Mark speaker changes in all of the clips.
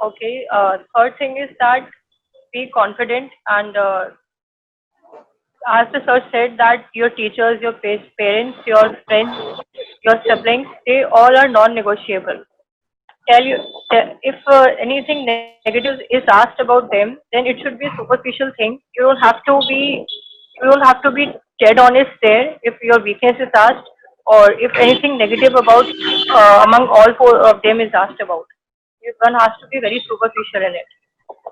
Speaker 1: Okay. Third thing is that be confident and as the search said that your teachers, your parents, your friends, your siblings, they all are non-negotiable. Tell you if anything negative is asked about them, then it should be a superficial thing. You don't have to be dead honest there if your weakness is asked or if anything negative about among all four of them is asked about. One has to be very superficial in it.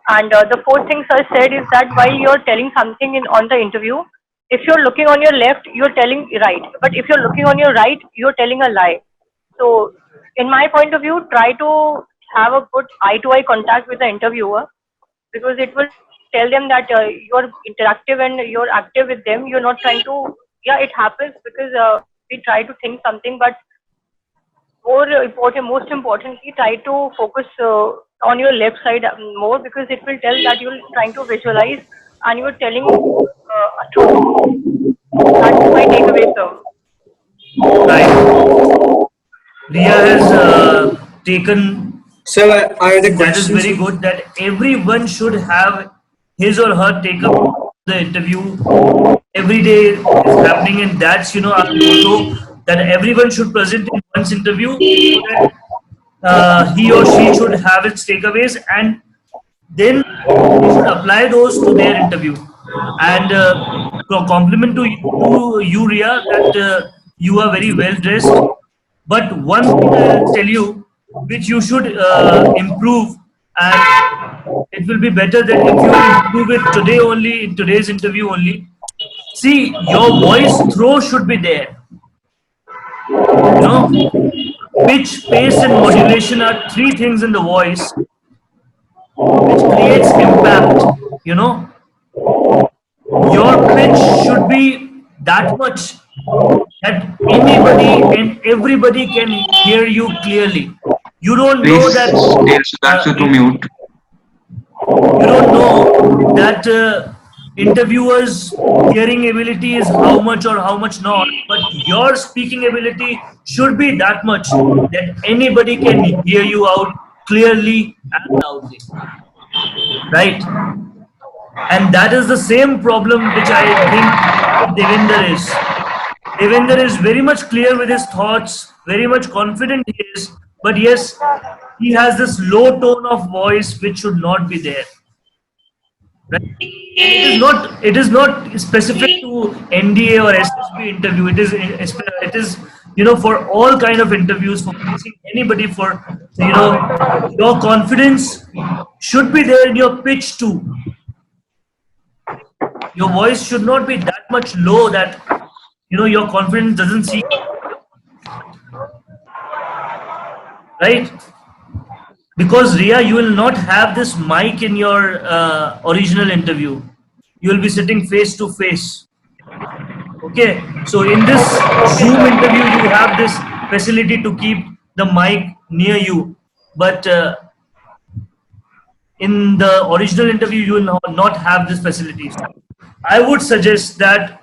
Speaker 1: And the fourth thing I said is that while you're telling something on the interview, if you're looking on your left, you're telling right. But if you're looking on your right, you're telling a lie. So, in my point of view, try to have a good eye-to-eye contact with the interviewer because it will tell them that you're interactive and you're active with them. You're not trying to. Yeah, it happens because we try to think something, but most importantly, try to focus on your left side more because it will tell that you're trying to visualize and you're telling a truth. That's my takeaway, sir.
Speaker 2: Right. Ria has taken.
Speaker 3: Sir, I had a
Speaker 2: That is
Speaker 3: question,
Speaker 2: very
Speaker 3: sir.
Speaker 2: good. That everyone should have his or her take up the interview. Every day is happening, and that's our motto that everyone should present in one's interview so that he or she should have its takeaways, and then they should apply those to their interview. And compliment to you, Ria, that you are very well dressed. But one thing I'll tell you, which you should improve, and it will be better that if you improve it today only, in today's interview only. See, your voice throw should be there. You know, pitch, pace, and modulation are three things in the voice which creates impact. You know, your pitch should be that much that anybody and everybody can hear you clearly. You don't know
Speaker 4: Please
Speaker 2: that
Speaker 4: tell
Speaker 2: uh,
Speaker 4: Sudhanshu to
Speaker 2: it,
Speaker 4: mute.
Speaker 2: you don't know that interviewers hearing ability is how much or how much not, but your speaking ability should be that much that anybody can hear you out clearly and loudly, right? And that is the same problem which I think Devinder is. Devinder is very much clear with his thoughts, very much confident he is, but yes, he has this low tone of voice which should not be there. Right? And it is not specific to NDA or SSB interview. It is for all kind of interviews for facing anybody for your confidence should be there in your pitch too. Your voice should not be that much low that your confidence doesn't see, right? Because Ria, you will not have this mic in your original interview. You will be sitting face to face. Okay, so in this Zoom interview, you have this facility to keep the mic near you, but in the original interview, you will not have this facility. So I would suggest that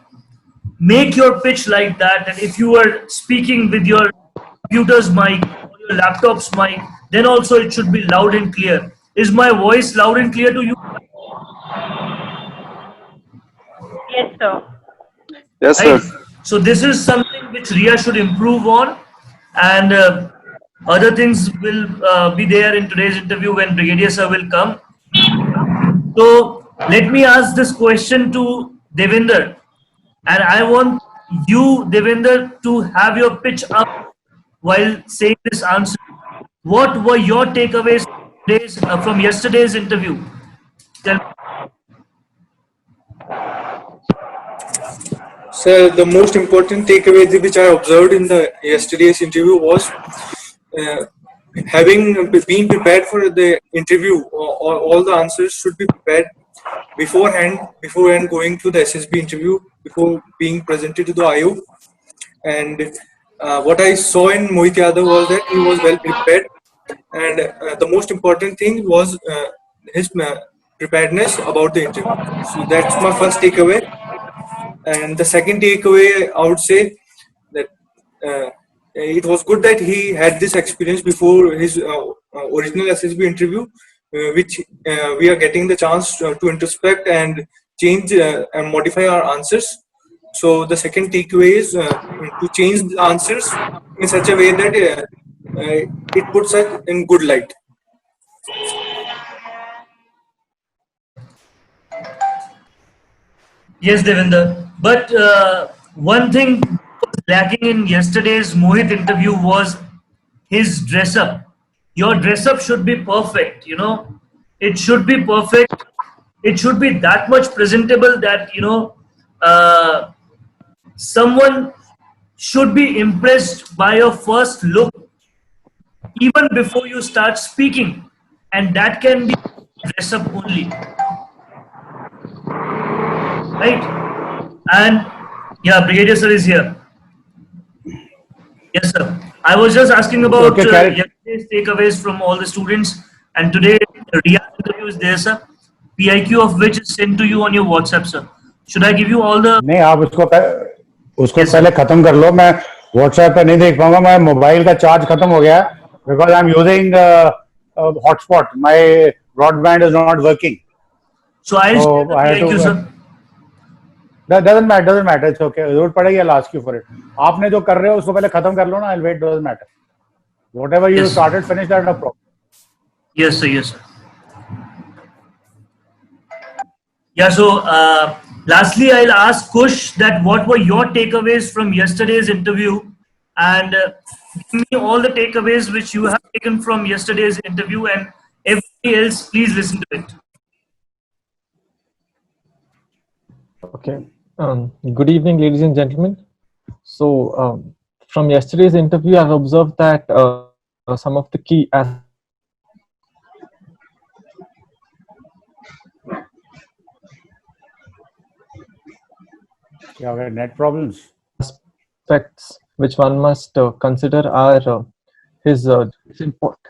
Speaker 2: make your pitch like that, and if you are speaking with your computer's mic or your laptop's mic, then also it should be loud and clear. Is my voice loud and clear to you?
Speaker 1: Yes, sir.
Speaker 5: Yes,
Speaker 2: Right.
Speaker 5: sir.
Speaker 2: So this is something which Ria should improve on, and other things will be there in today's interview when Brigadier Sir will come. So let me ask this question to Devinder, and I want you, Devinder, to have your pitch up while saying this answer. What were your takeaways from yesterday's interview? Tell
Speaker 3: Sir, the most important takeaway which I observed in the yesterday's interview was uh, having been prepared for the interview. All the answers should be prepared beforehand going to the SSB interview, before being presented to the IO. And what I saw in Mohit Yadav was that he was well prepared, and the most important thing was his preparedness about the interview. So that's my first takeaway. And the second takeaway, I would say that it was good that he had this experience before his original SSB interview, which we are getting the chance to introspect and change and modify our answers. So the second takeaway is to change the answers in such a way that it puts us in good light.
Speaker 2: Yes, Devinder. But one thing was lacking in yesterday's Mohit interview was his dress up. Your dress up should be perfect, you know. It should be perfect. It should be that much presentable that, someone should be impressed by your first look even before you start speaking. And that can be dress up only, right? And yeah, Brigadier sir is here. Yes, sir. I was just asking about
Speaker 4: Okay, carry.
Speaker 2: yesterday's takeaways from all the students, and today Ria's interview is there, sir. PIQ of which is sent to you on your WhatsApp, sir. Should I give you all the?
Speaker 4: नहीं, आप उसको
Speaker 2: Yes, sir.
Speaker 4: पहले खत्म कर लो. मैं WhatsApp पे नहीं देख पाऊंगा. मैं मोबाइल का चार्ज खत्म हो गया because I'm using hotspot. My broadband is not working.
Speaker 2: So I'll
Speaker 4: So
Speaker 2: share the
Speaker 4: I have
Speaker 2: PIQ,
Speaker 4: to.
Speaker 2: sir.
Speaker 4: That doesn't matter. It's okay. जरूरत पड़ेगी, I'll ask you for it. आपने जो कर रहे हो उसको पहले खत्म कर लो ना. I'll wait. Doesn't matter. Whatever you
Speaker 2: Yes.
Speaker 4: started, finish that. No problem.
Speaker 2: Yes, sir. Yes, sir. Yeah. So lastly, I'll ask Kush that what were your takeaways from yesterday's interview, and give me all the takeaways which you have taken from yesterday's interview, and everybody else, please listen to it.
Speaker 5: Okay. Good evening, ladies and gentlemen. So, from yesterday's interview, I've observed that some of the key
Speaker 4: क्या हो गया? Net problems.
Speaker 5: aspects which one must consider are his it's important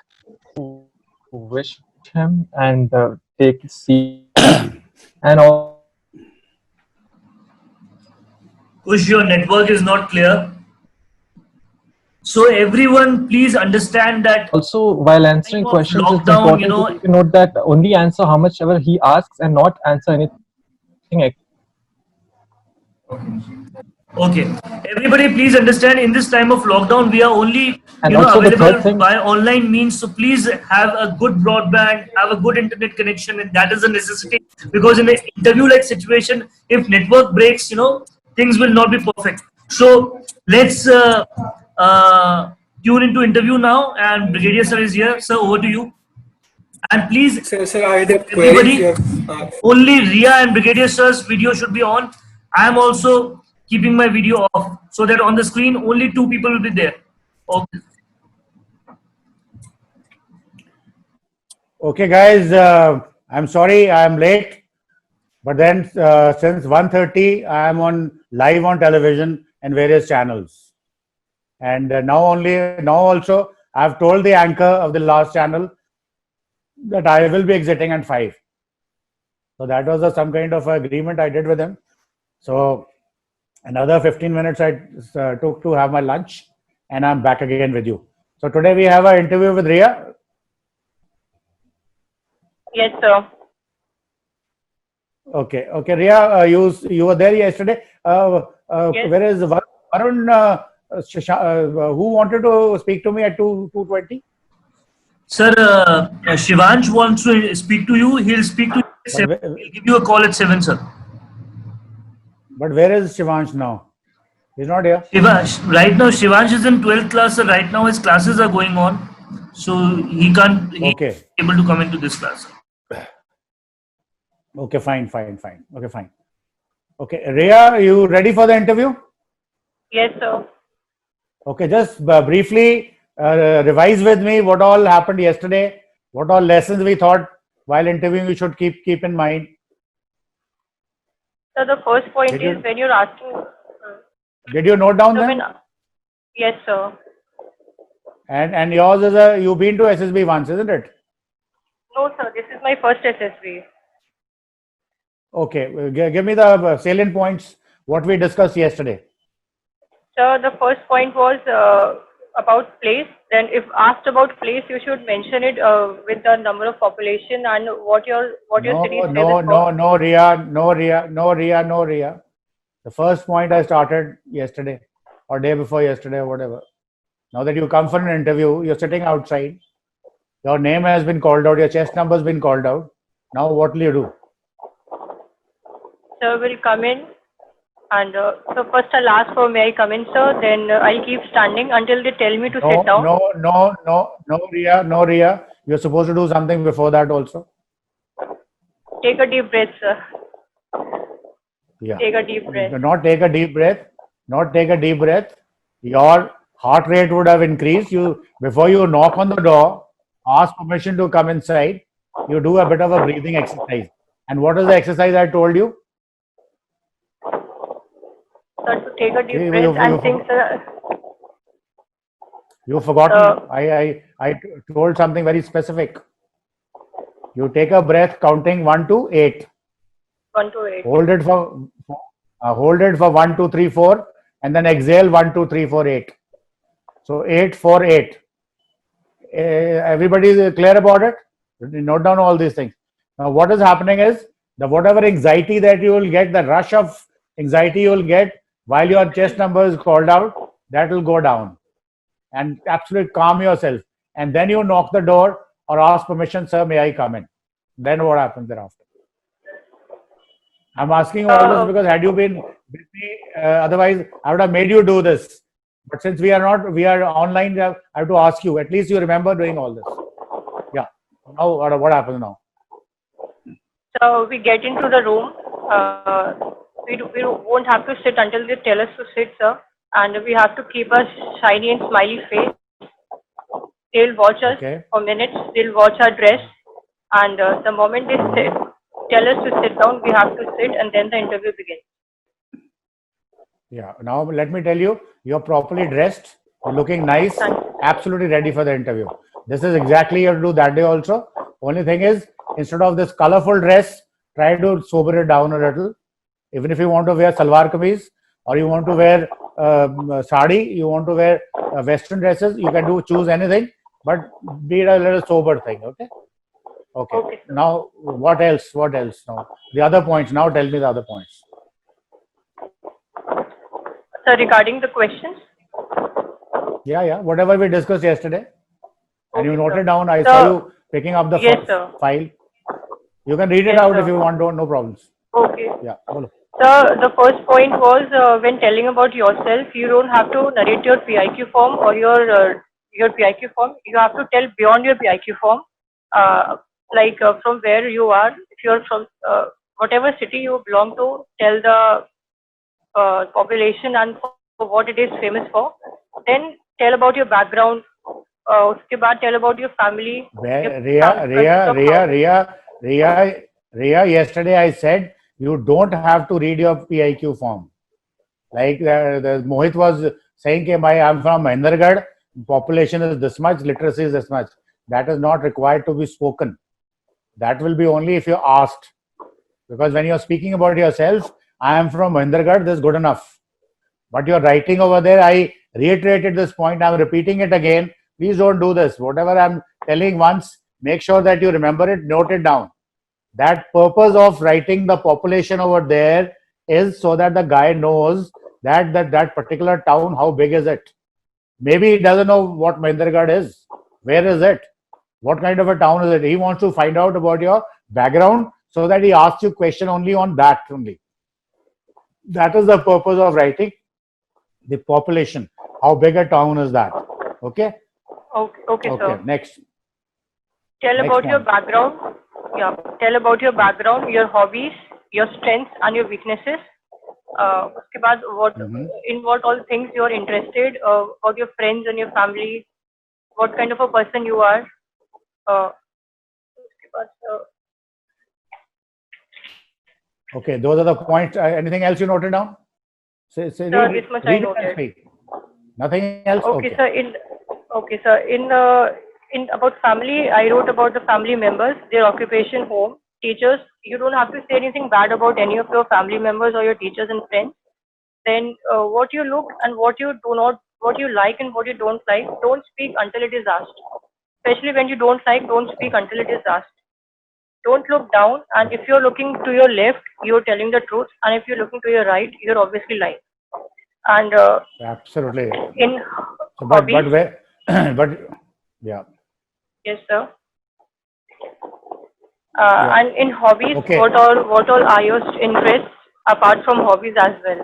Speaker 5: to wish him and take his seat and all.
Speaker 2: Kush, your network is not clear. So everyone, please understand that
Speaker 5: Also, while answering
Speaker 2: Time of
Speaker 5: questions, it's
Speaker 2: lockdown,
Speaker 5: important
Speaker 2: you know-
Speaker 5: to note that only answer how much ever he asks and not answer anything.
Speaker 2: Okay. Everybody, please understand. In this time of lockdown, we are only
Speaker 5: And also the
Speaker 2: available
Speaker 5: third thing-
Speaker 2: by online means. So please have a good broadband, have a good internet connection, and that is a necessity. Because in an interview-like situation, if network breaks, things will not be perfect. So let's tune into interview now. And Brigadier sir is here. Sir, over to you. And please,
Speaker 3: Sir, I had a
Speaker 2: everybody,
Speaker 3: query.
Speaker 2: only Ria and Brigadier sir's video should be on. I am also keeping my video off so that on the screen only 2 people will be there. Okay.
Speaker 4: Okay, guys. I'm sorry I'm late, but then since 1:30 I am live on television and various channels, and now also I've told the anchor of the last channel that I will be exiting at 5. So that was some kind of agreement I did with him. So another 15 minutes I took to have my lunch, and I'm back again with you. So today we have an interview with Ria.
Speaker 1: Yes, sir.
Speaker 4: Okay, Ria, you were there yesterday.
Speaker 1: Yes.
Speaker 4: Where is Varun? Who wanted to speak to me at 2:20?
Speaker 2: Sir, Shivansh wants to speak to you. He'll speak to you at 7. He'll give you a call at 7, sir.
Speaker 4: But where is Shivansh now? He's not here.
Speaker 2: Right now, Shivansh is in 12th class, sir. Right now, his classes are going on. So he can't be
Speaker 4: Okay.
Speaker 2: able to come into this class.
Speaker 4: Okay, fine. Okay, fine. Okay, Ria, you ready for the interview?
Speaker 1: Yes, sir.
Speaker 4: Okay, just briefly revise with me what all happened yesterday, what all lessons we thought while interviewing you should keep in mind.
Speaker 1: So the first point
Speaker 4: Did you-
Speaker 1: is when you're asking.
Speaker 4: Did you note down
Speaker 1: So
Speaker 4: them?
Speaker 1: when, yes, sir.
Speaker 4: And yours is you've been to SSB once, isn't it?
Speaker 1: No, sir. This is my first SSB.
Speaker 4: Okay, give me the salient points what we discussed yesterday.
Speaker 1: So the first point was about place, then if asked about place, you should mention it with the number of population and what your city is famous for.
Speaker 4: No, Ria, no, Ria, no, Ria, no, Ria. The first point I started yesterday or day before yesterday or whatever. Now that you come for an interview, you're sitting outside. Your name has been called out. Your chest number has been called out. Now what will you do?
Speaker 1: Sir will come in, and so first I'll ask for may I come in, sir. Then I'll keep standing until they tell me to sit down.
Speaker 4: No, Ria, no, Ria. You're supposed to do something before that also.
Speaker 1: Take a deep breath, sir.
Speaker 4: Yeah.
Speaker 1: Take a deep breath.
Speaker 4: Not take a deep breath. Not take a deep breath. Your heart rate would have increased. You before you knock on the door, ask permission to come inside. You do a bit of a breathing exercise. And what is the exercise I told you?
Speaker 1: Sir, to take a deep
Speaker 4: You-
Speaker 1: breath
Speaker 4: you-
Speaker 1: and
Speaker 4: you-
Speaker 1: think, sir.
Speaker 4: You've forgotten. I told something very specific. You take a breath counting 1 to 8.
Speaker 1: 1 to 8.
Speaker 4: Hold it for 1, 2, 3, 4, and then exhale 1, 2, 3, 4, 8. So 8, 4, 8. Everybody is clear about it? Note down all these things. Now, what is happening is the whatever anxiety that you will get, the rush of anxiety you will get while your chest number is called out, that will go down. And absolutely calm yourself. And then you knock the door or ask permission, sir, may I come in? Then what happens thereafter? I'm asking all this because had you been with me, otherwise I would have made you do this. But since we are not, we are online, I have to ask you. At least you remember doing all this. Yeah. Now, what happens now?
Speaker 1: So we get into the room. We won't have to sit until they tell us to sit, sir. And we have to keep a shiny and smiley face. They'll watch us
Speaker 4: Okay.
Speaker 1: for minutes. They'll watch our dress. And the moment they tell us to sit down, we have to sit, and then the interview begins.
Speaker 4: Yeah. Now let me tell you, you're properly dressed, you're looking nice, absolutely ready for the interview. This is exactly you have to do that day also. Only thing is, instead of this colorful dress, try to sober it down a little. Even if you want to wear salwar kameez or you want to wear sari, you want to wear western dresses, you can choose anything, but be a little sober thing. Okay. Okay.
Speaker 1: Okay, sir.
Speaker 4: Now, what else? What else? Now, the other points. Now, tell me the other points.
Speaker 1: So regarding the questions,
Speaker 4: Yeah. Whatever we discussed yesterday, and you
Speaker 1: Okay,
Speaker 4: noted
Speaker 1: sir.
Speaker 4: down. I
Speaker 1: So-
Speaker 4: saw you picking up the
Speaker 1: Yes, sir.
Speaker 4: file. You can read it
Speaker 1: Yes,
Speaker 4: out
Speaker 1: sir.
Speaker 4: if you want. No problems.
Speaker 1: okay.
Speaker 4: Yeah. Bolo.
Speaker 1: So the first point was when telling about yourself, you don't have to narrate your PIQ form or your PIQ form. You have to tell beyond your PIQ form, like from where you are. If you're from whatever city you belong to, tell the population and for what it is famous for. Then tell about your background. उसके बाद tell about your family.
Speaker 4: Where,
Speaker 1: your
Speaker 4: Ria, yesterday I said you don't have to read your PIQ form. Like the Mohit was saying, I'm from Mahendragarh, population is this much, literacy is this much. That is not required to be spoken. That will be only if you're asked. Because when you're speaking about yourself, I am from Mahendragarh, this is good enough. But you're writing over there, I reiterated this point, I'm repeating it again. Please don't do this. Whatever I'm telling once, make sure that you remember it, note it down. That purpose of writing the population over there is so that the guy knows that particular town, how big is it? Maybe he doesn't know what Mahendragarh is. Where is it? What kind of a town is it? He wants to find out about your background so that he asks you question only on that only. That is the purpose of writing the population. How big a town is that? Okay?
Speaker 1: Okay, sir.
Speaker 4: Next.
Speaker 1: Tell
Speaker 4: Next
Speaker 1: about your
Speaker 4: point.
Speaker 1: background. Yeah. Tell about your background, your hobbies, your strengths and your weaknesses. उसके बाद in what all things you are interested, about your friends and your family, what kind of a person you are. उसके बाद,
Speaker 4: Okay, those are the points. Anything else you noted down? Say,
Speaker 1: Sir,
Speaker 4: read,
Speaker 1: this much
Speaker 4: read
Speaker 1: I
Speaker 4: it and
Speaker 1: noted.
Speaker 4: speak. Nothing else?
Speaker 1: Okay, sir. In about family, I wrote about the family members, their occupation, home, teachers. You don't have to say anything bad about any of your family members or your teachers and friends. Then what you look and what you do not what you like and what you don't like. Don't speak until it is asked. Especially when you don't like, don't speak until it is asked. Don't look down, and if you're looking to your left, you're telling the truth, and if you're looking to your right, you're obviously lying. And
Speaker 4: Absolutely.
Speaker 1: in
Speaker 4: So, but
Speaker 1: hobbies,
Speaker 4: where, but yeah,
Speaker 1: yes, sir.
Speaker 4: yeah.
Speaker 1: And in hobbies,
Speaker 4: Okay.
Speaker 1: what all are your interests apart from hobbies as well?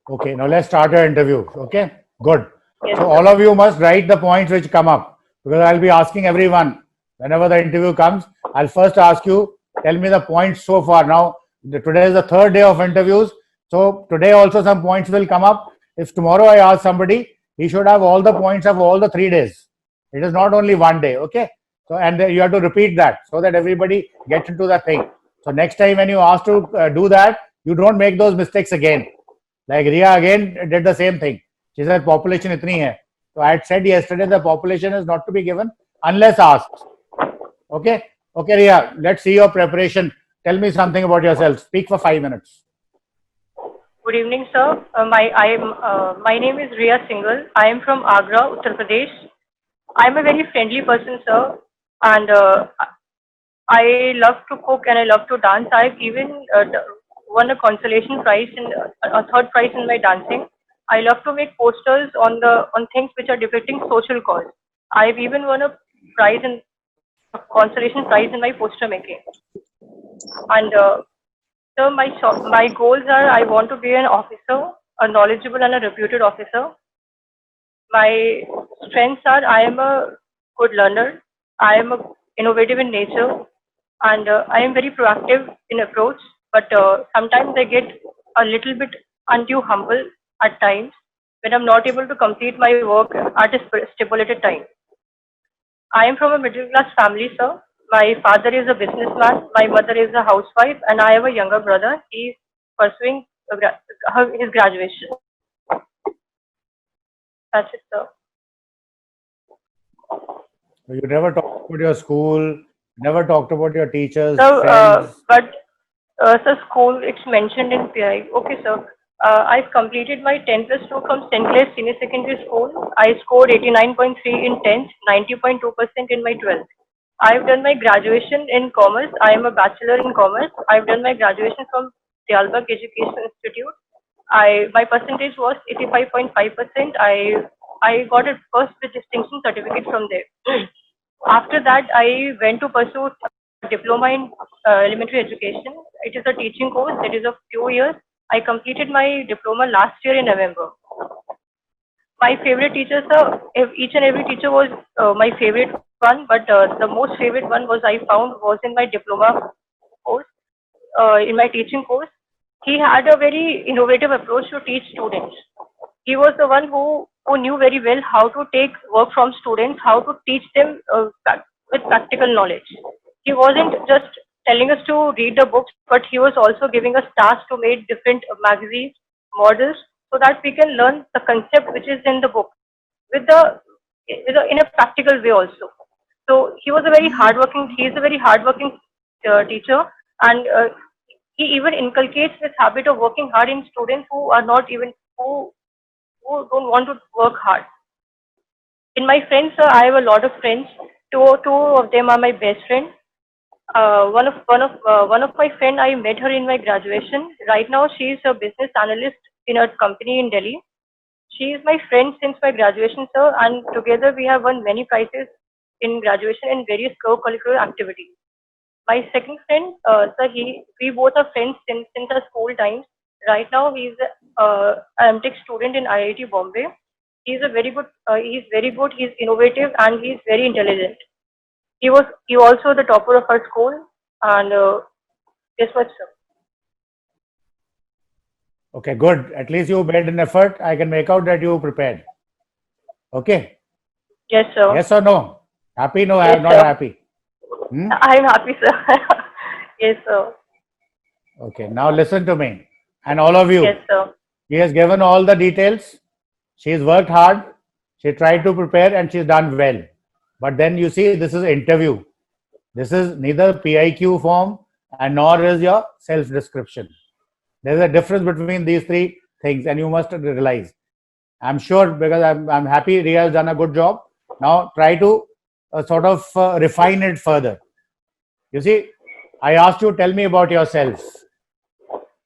Speaker 4: Okay. Now let's start our interview. Okay. Good.
Speaker 1: Yes,
Speaker 4: So
Speaker 1: sir.
Speaker 4: all of you must write the points which come up, because I'll be asking everyone whenever the interview comes. I'll first ask you, tell me the points so far. Now, today is the third day of interviews. So today also some points will come up. If tomorrow I ask somebody, he should have all the points of all the 3 days. It is not only one day. Okay. So, and you have to repeat that so that everybody gets into the thing. So next time when you ask to do that, you don't make those mistakes again. Like Ria again did the same thing. She said population itni hai. So I had said yesterday the population is not to be given unless asked. Okay? Okay, Ria, let's see your preparation. Tell me something about yourself. Speak for 5 minutes.
Speaker 1: Good evening, sir. My name is Riya Singhal. I am from Agra, Uttar Pradesh. I am a very friendly person, sir, and I love to cook and I love to dance. I've even won a consolation prize in a third prize in my dancing. I love to make posters on things which are depicting social cause. I've even won a prize in a consolation prize in my poster making. And so my goals are I want to be an officer, a knowledgeable and a reputed officer. My strengths are I am a good learner, I am innovative in nature, and I am very proactive in approach. But sometimes I get a little bit undue humble at times when I'm not able to complete my work at a stipulated time. I am from a middle class family, sir. My father is a businessman, my mother is a housewife, and I have a younger brother. He's pursuing his graduation. That's it, sir.
Speaker 4: So you never talked about your school, never talked about your teachers,
Speaker 1: So,
Speaker 4: friends.
Speaker 1: sir, school, it's mentioned in PI. Okay, sir. I've completed my 10 plus 2 from St. Clair Senior Secondary School. I scored 89.3 in 10th, 90.2% in my 12th. I've done my graduation in commerce. I am a bachelor in commerce. I've done my graduation from Dialbag Education Institute. My percentage was 85.5%. I got a first with distinction certificate from there. After that, I went to pursue a diploma in elementary education. It is a teaching course. It is a few years. I completed my diploma last year in November. My favorite teachers, each and every teacher was my favorite one, but the most favorite one was I found was in my diploma course, in my teaching course. He had a very innovative approach to teach students. He was the one who knew very well how to take work from students, how to teach them with practical knowledge. He wasn't just telling us to read the books, but he was also giving us tasks to make different magazines, models, so that we can learn the concept which is in the book in a practical way also. So he was a very hardworking. He is a very hardworking teacher, and he even inculcates this habit of working hard in students who are not even who don't want to work hard. In my friends, I have a lot of friends. Two of them are my best friends. One of my friend, I met her in my graduation. Right now, she is a business analyst in a company in Delhi. She is my friend since my graduation, sir, and together we have won many prizes in graduation in various co-curricular activities. My second friend, sir, we both are friends since our school times. Right now, he's an MTech student in IIT Bombay. He's very good. He's very good. He's innovative and he's very intelligent. He also the topper of our school. And guess what, sir?
Speaker 4: Okay, good. At least you made an effort. I can make out that you prepared. Okay.
Speaker 1: Yes, sir.
Speaker 4: Yes or no? Happy? No, I
Speaker 1: Yes,
Speaker 4: am not
Speaker 1: sir.
Speaker 4: happy. Hmm?
Speaker 1: I'm happy, sir. Yes, sir.
Speaker 4: Okay, now listen to me. And all of you.
Speaker 1: Yes, sir.
Speaker 4: She has given all the details. She's worked hard. She tried to prepare and she's done well. But then you see, this is interview. This is neither PIQ form and nor is your self-description. There's a difference between these three things and you must realize. I'm sure because I'm happy Ria has done a good job. Now try to sort of refine it further. You see, I asked you tell me about yourself.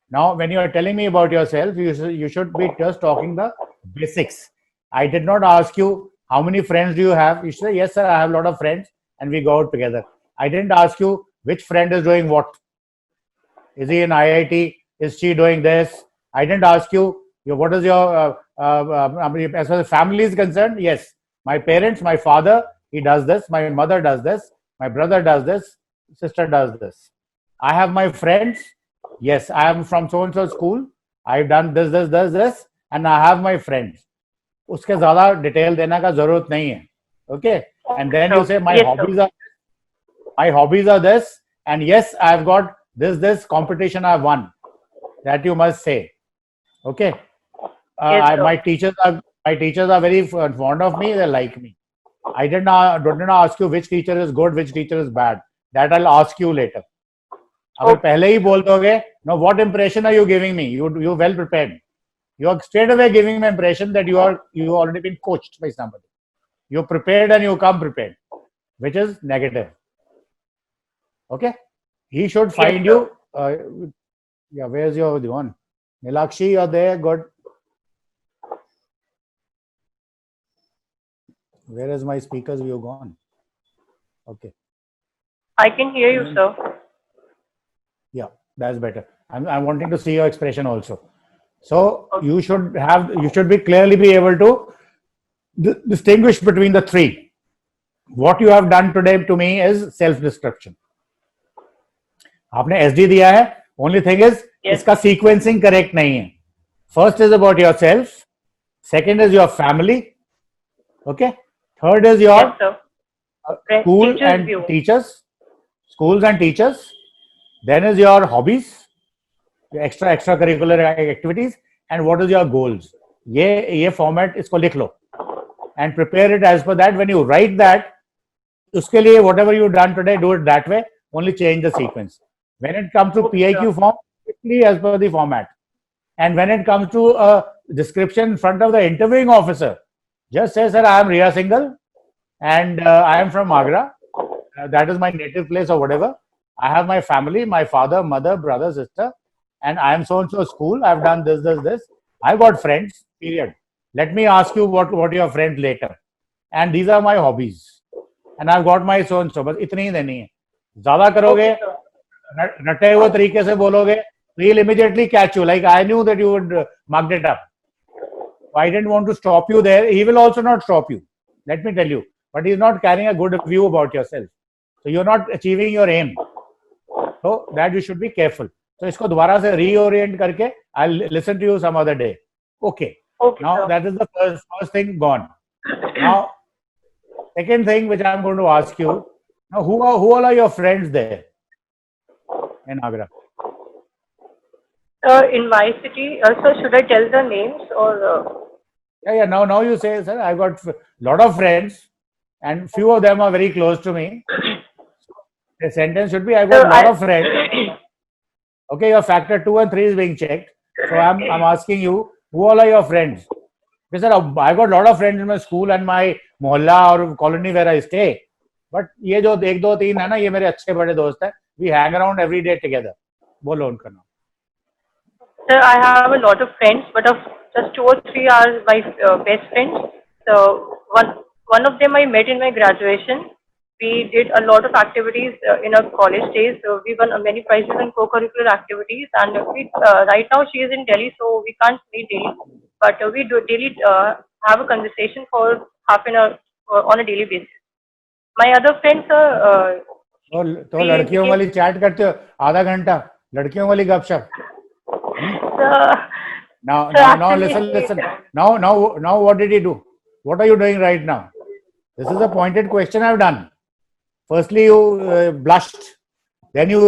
Speaker 4: Now, when you are telling me about yourself, you should be just talking the basics. I did not ask you how many friends do you have. You should say, yes, sir, I have a lot of friends and we go out together. I didn't ask you which friend is doing what. Is he in IIT? Is she doing this? I didn't ask you, what is your, as far as family is concerned, yes. My parents, my father, he does this. My mother does this. My brother does this. Sister does this. I have my friends. Yes, I am from so and so school. I've done this, and I have my friends. उसके ज़्यादा detail देने का जरूरत नहीं है. Okay, and then you say my hobbies are this, and yes, I've got this competition I've won. That you must say. Okay. My teachers are very fond of me. They like me. I did not ask you which teacher is good, which teacher is bad. That I'll ask you later. अगर पहले ही बोल दोगे, no, what impression are you giving me? You well prepared. You are straight away giving me impression that you already been coached by somebody. You're prepared and you come prepared, which is negative. Okay, he should find you. Yeah, where's your one? Nilakshi, you're there. Good. Where is my speaker's view gone? Okay.
Speaker 1: I can hear you, sir.
Speaker 4: Yeah, that's better. I'm wanting to see your expression also. So you should be clearly able to distinguish between the three. What you have done today to me is self-destruction. आपने SD दिया है. Only thing is इसका sequencing correct नहीं है. First is about yourself. Second is your family. Okay. Third is your school and teachers. Schools and teachers. Then is your hobbies, your extracurricular activities, and what is your goals. ये format इसको लिख लो and prepare it as per that. When you write that, उसके लिए whatever you done today, do it that way. Only change the sequence. When it comes to PIQ form, strictly as per the format. And when it comes to a description in front of the interviewing officer, just say, sir, I am Ria Singhal and I am from Agra. That is my native place or whatever. I have my family, my father, mother, brother, sister, and I am so and so school. I've done this. I've got friends, period. Let me ask you what your friends later. And these are my hobbies. And I've got my so and so. बस इतनी ही देनी है. ज़्यादा करोगे, रटे हुए तरीके से बोलोगे, he'll immediately catch you. Like I knew that you would mug it up. I didn't want to stop you there. He will also not stop you. Let me tell you. But he's not carrying a good view about yourself. So you're not achieving your aim. So that you should be careful. So इसको दोबारा से reorient करके I'll listen to you some other day. Okay. Now that is the first thing gone. Now second thing which I'm going to ask you. Now who all are your friends there in Agra?
Speaker 1: In my city, so should I tell the names or?
Speaker 4: Yeah. Now you say, sir, I've got a lot of friends, and few of them are very close to me. The sentence should be, I've got a lot of friends. Okay, your factor 2 and 3 is being checked. So I'm asking you, who all are your friends? Because sir, I got a lot of friends in my school and my mohalla or colony where I stay. But ये जो 1, 2, 3 है ना, ये मेरे अच्छे बड़े दोस्त हैं. We hang around every day together. बोलो उनका नाम.
Speaker 1: Sir, I have a lot of friends, but just 2 or 3 are my best friends. So one of them I met in my graduation. We did a lot of activities in our college days. So we won many prizes in co-curricular activities. And right now she is in Delhi, so we can't meet daily. But we do daily have a conversation for half an hour on a daily basis. My other friends are.
Speaker 4: तो लड़कियों वाली chat करते हो आधा घंटा लड़कियों वाली गपशप. Now listen. Now what did he do? What are you doing right now? This is a pointed question I've done. Firstly, you blushed. Then you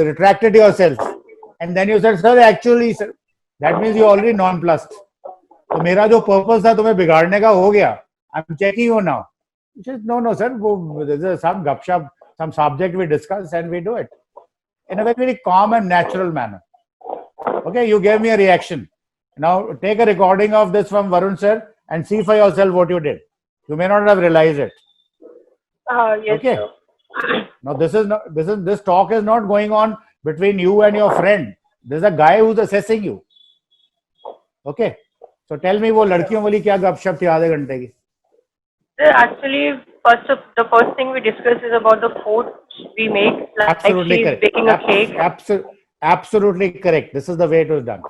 Speaker 4: retracted yourself. And then you said, sir, actually, sir, that means you're already nonplussed. So मेरा जो purpose था तुम्हें बिगाड़ने का हो गया. I'm checking you now. He said, no, sir. There's some gupshup, some subject we discuss and we do it in a very, very calm and natural manner. Okay, you gave me a reaction. Now take a recording of this from Varun sir and see for yourself what you did. You may not have realized it.
Speaker 1: Yes,
Speaker 4: Okay.
Speaker 1: sir.
Speaker 4: Now this talk is not going on between you and your friend. There's a guy who's assessing you. Okay. So tell me, वो लड़कियों वाली क्या गपशप थी आधे घंटे की?
Speaker 1: Sir, actually, the first thing we discuss is about the food we make, like
Speaker 4: Absolutely
Speaker 1: she's
Speaker 4: correct.
Speaker 1: baking a cake.
Speaker 4: Absolutely correct. This is the way it was done.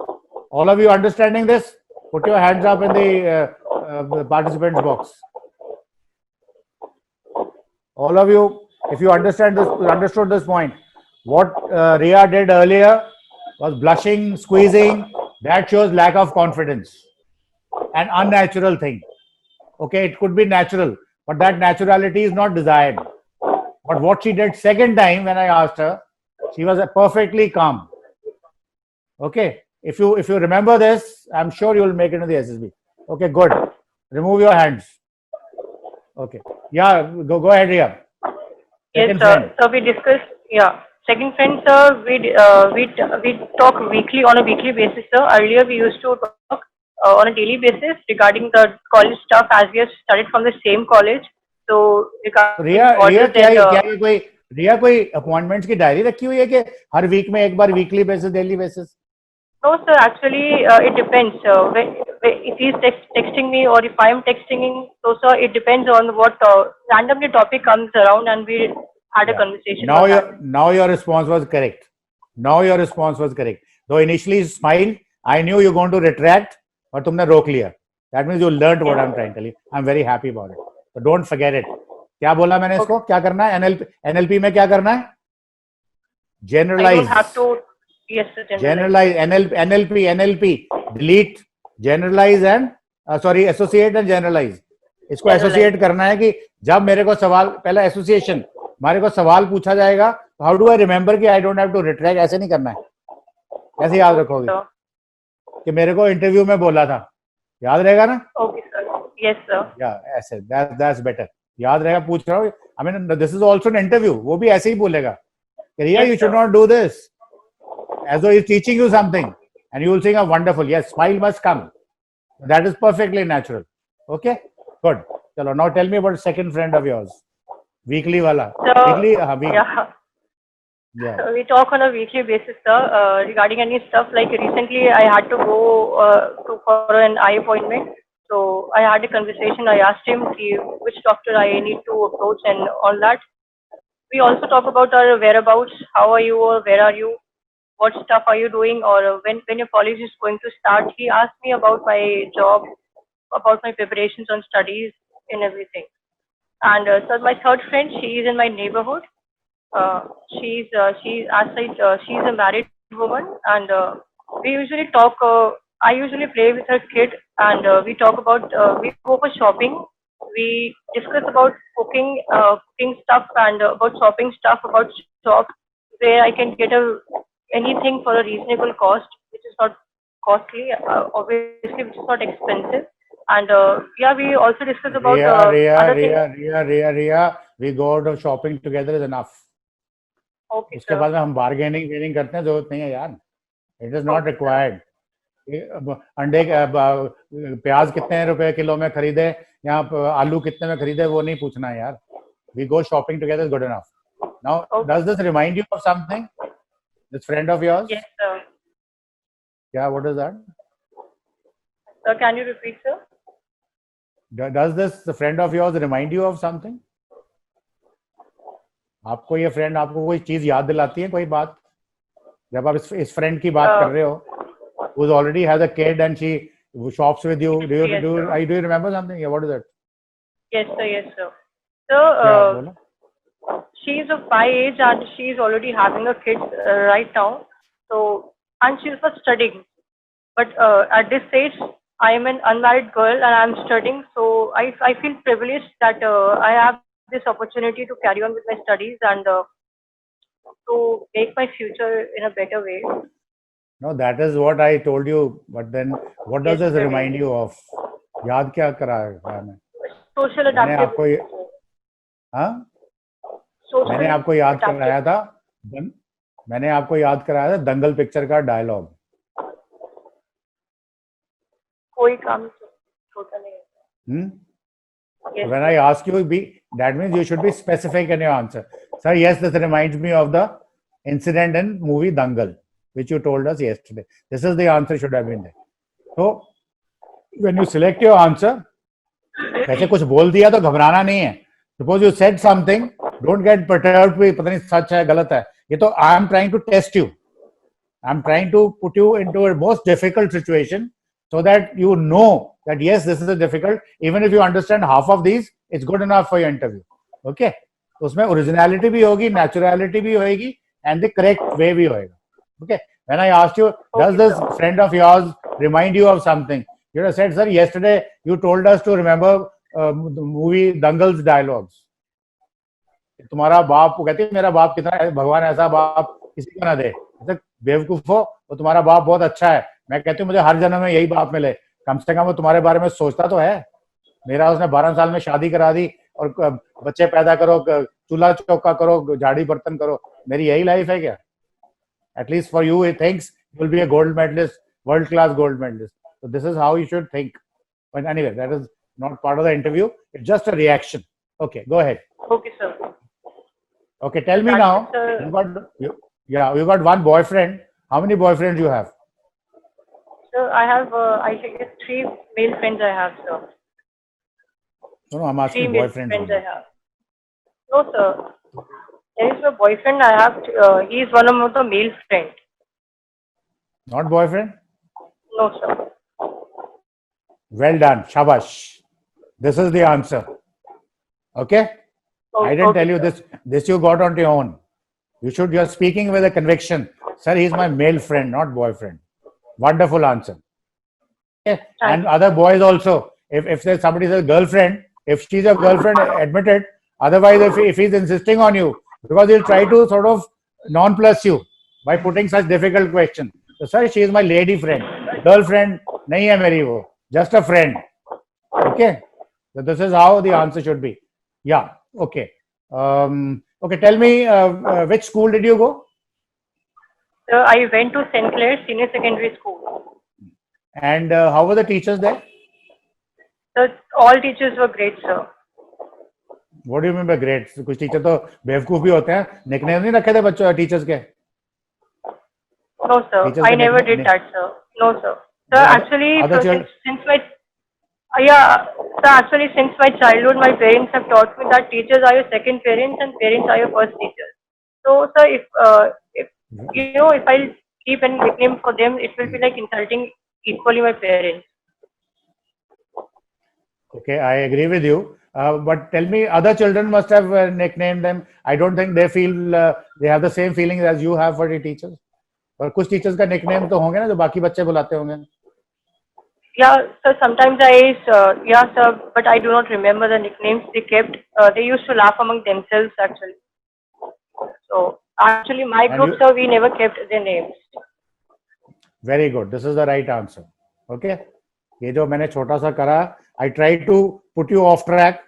Speaker 4: All of you understanding this? Put your hands up in the participants box. All of you, if you understood this point, what Ria did earlier was blushing, squeezing. That shows lack of confidence, an unnatural thing. Okay, it could be natural, but that naturality is not desired. But what she did second time when I asked her, she was perfectly calm. Okay, if you remember this, I'm sure you will make it to the SSB. Okay, good. Remove your hands. Okay, yeah, go ahead, Ria.
Speaker 1: Yes, sir. So we discuss. Yeah. Second friend, sir, we talk weekly on a weekly basis, sir. Earlier we used to talk on a daily basis regarding the college stuff as we have studied from the same college. So regarding
Speaker 4: Riya
Speaker 1: courses
Speaker 4: क्या
Speaker 1: and
Speaker 4: क्या ये कोई रिया कोई appointments की diary रखी हुई है कि हर वीक में एक बार weekly basis daily basis?
Speaker 1: no, sir. Actually, it depends. If he's texting me or if I am texting him, so sir, it depends on what randomly topic comes around and we had a conversation.
Speaker 4: Now your response was correct. Now your response was correct. Though initially you smiled, I knew you're going to retract, but तुमने रोक लिया. That means you learned what I'm trying to tell you. I'm very happy about it. So don't forget it. क्या बोला मैंने इसको? क्या करना है? NLP में क्या करना है? Generalize.
Speaker 1: I don't have to. Yes, sir.
Speaker 4: Generalize. NLP. Delete, generalize and associate and generalize. इसको associate करना है कि जब मेरे को सवाल पहला association हमारे को सवाल पूछा जाएगा तो हाउ डू आई रिमेम्बर कि I don't have to retract, ऐसे नहीं करना है. कैसे याद रखोगे कि मेरे को इंटरव्यू में बोला था? याद रहेगा ना?
Speaker 1: Okay sir. Yes sir.
Speaker 4: या ऐसे दैट्स बेटर. याद रहेगा. पूछ रहा हूँ. I mean this is also an interview. वो भी ऐसे ही बोलेगा, Riya you should not do this, as though he's teaching you something and you will think, oh wonderful, yes, smile must come. That is perfectly natural. Okay, good. Chalo, now tell me about second friend of yours, weekly wala. Weekly, yeah.
Speaker 1: We talk on a weekly basis, sir, regarding any stuff. Like recently, I had to go for an eye appointment. So I had a conversation. I asked him which doctor I need to approach and all that. We also talk about our whereabouts. How are you, or where are you? What stuff are you doing, or when your college is going to start? He asked me about my job, about my preparations on studies and everything. And so my third friend, she is in my neighborhood. She's a married woman, and we usually talk. I usually play with her kid, and we talk about. We go for shopping. We discuss about cooking stuff, and about shopping stuff, about shops where I can get anything for a reasonable cost, which is not costly, obviously, which is not expensive. And yeah, we also discuss about other things.
Speaker 4: Ria, we go out of shopping together is enough.
Speaker 1: Okay,
Speaker 4: उसके बाद में हम bargaining करते हैं, जरूरत नहीं है यार. It is not required. अंडे प्याज कितने रुपए किलो में खरीदे, यहाँ आलू कितने में खरीदे, वो नहीं पूछना है यार. We go shopping together is good enough. Now does this remind you of something, this friend of yours?
Speaker 1: Yes, sir.
Speaker 4: क्या, what is that?
Speaker 1: Sir, can you repeat, sir?
Speaker 4: Does this friend of yours remind you of something? आपको ये friend आपको कोई चीज याद दिलाती है, कोई बात, जब आप इस फ्रेंड की बात कर रहे हो, who already has a kid and she shops with you? Do you remember something? Yeah, what is that?
Speaker 1: Yes, sir. Yes, sir. So she is of my age and she is already having a kid right now. So, and she was studying, but at this stage I am an unmarried girl and I am studying, so I feel privileged that I have this opportunity to carry on with my studies and to make my future in a better way.
Speaker 4: No, that is what I told you. But then, what does this remind you of? याद क्या कराया मैं?
Speaker 1: Social adaptability.
Speaker 4: हाँ? मैंने आपको याद कराया था. मैंने आपको याद कराया था दंगल पिक्चर का डायलॉग.
Speaker 1: काम छोटा नहीं है.
Speaker 4: Hmm?
Speaker 1: Yes.
Speaker 4: When I ask you, that means you should be specific in your answer. Sir, yes, this reminds me of the incident in movie Dangal, which you told us yesterday. This is the answer should have been there. So, when you select your answer, वैसे कुछ बोल दिया तो घबराना नहीं है. Suppose you said something, don't get perturbed भी पता नहीं सच है गलत है. ये तो I am trying to test you. I am trying to put you into a most difficult situation so that you know that yes, this is a difficult. Even if you understand half of these, it's good enough for your interview. Okay? तो उसमें originality भी होगी, naturality भी होगी, and the correct way भी होएगा. Okay? When I asked you, does this friend of yours remind you of something? You have said, sir, yesterday you told us to remember the movie Dangal's dialogues. तुम्हारा बाप, वो कहती है मेरा बाप कितना है, भगवान ऐसा बाप किसी को ना दे. बेवकूफ हो, वो तुम्हारा बाप बहुत अच्छा है. मैं कहती हूँ मुझे हर जन्म में यही बाप मिले. कम से कम वो तुम्हारे बारे में सोचता तो है. मेरा उसने 12 साल में शादी करा दी और बच्चे पैदा करो, चूल्हा चौका करो, झाड़ी बर्तन करो. मेरी यही लाइफ है क्या? At least for you, he thinks you will be a gold medalist, world class gold medalist. So this is how you should think. But anyway, that is not part of the interview. It's just a reaction. Okay, go ahead.
Speaker 1: Okay, sir.
Speaker 4: Okay, tell me
Speaker 1: That
Speaker 4: now.
Speaker 1: is,
Speaker 4: You got one boyfriend. How many boyfriends you have?
Speaker 1: Sir, I have, I guess 3 male friends I have, sir.
Speaker 4: No, I'm
Speaker 1: 3
Speaker 4: asking
Speaker 1: male
Speaker 4: boyfriends.
Speaker 1: friends
Speaker 4: only.
Speaker 1: I have. No, sir. There is a boyfriend I have. He is one of the male friend.
Speaker 4: Not boyfriend?
Speaker 1: No, sir.
Speaker 4: Well done. Shabash. This is the answer. Okay? I didn't tell you this. This you got on your own. You're speaking with a conviction. Sir, he's my male friend, not boyfriend. Wonderful answer. Okay? And other boys also. If there's somebody says girlfriend, if she's a girlfriend, admit it. Otherwise, if he's insisting on you, because he'll try to sort of non-plus you by putting such difficult questions. So, sir, she is my lady friend. Girlfriend, nahi hai meri wo. Just a friend. Okay? So this is how the answer should be. Yeah. Okay. Okay. Tell me, which school did you go?
Speaker 1: Sir, I went to St. Clair Senior Secondary School.
Speaker 4: And how were the teachers there?
Speaker 1: Sir, all teachers were great, sir.
Speaker 4: What do you mean by great? कुछ teacher तो बेवकूफ भी होते हैं. Nickname नहीं रखे थे बच्चों टीचर्स के?
Speaker 1: No, sir.
Speaker 4: Teachers
Speaker 1: I
Speaker 4: can
Speaker 1: never
Speaker 4: nickname-
Speaker 1: did that, sir. No, sir. Sir,
Speaker 4: Yeah,
Speaker 1: actually,
Speaker 4: other
Speaker 1: so
Speaker 4: children-
Speaker 1: since my sir, actually, since my childhood, my parents have taught me that teachers are your second parents and parents are your first teachers. So, sir, if you know, if I keep any nickname for them, it will be like insulting equally my parents.
Speaker 4: Okay, I agree with you. But tell me, other children must have nicknamed them. I don't think they feel they have the same feelings as you have for the teachers. और कुछ teachers का nickname तो होंगे ना जो बाकी बच्चे बुलाते होंगे.
Speaker 1: Yeah, sir, sometimes yeah, sir, but I do not remember the nicknames they kept. They used to laugh among themselves, actually. So, actually, my
Speaker 4: And
Speaker 1: group,
Speaker 4: you-
Speaker 1: sir, we never kept their names.
Speaker 4: Very good. This is the right answer. Okay. ये जो मैंने छोटा सा करा, I tried to put you off track,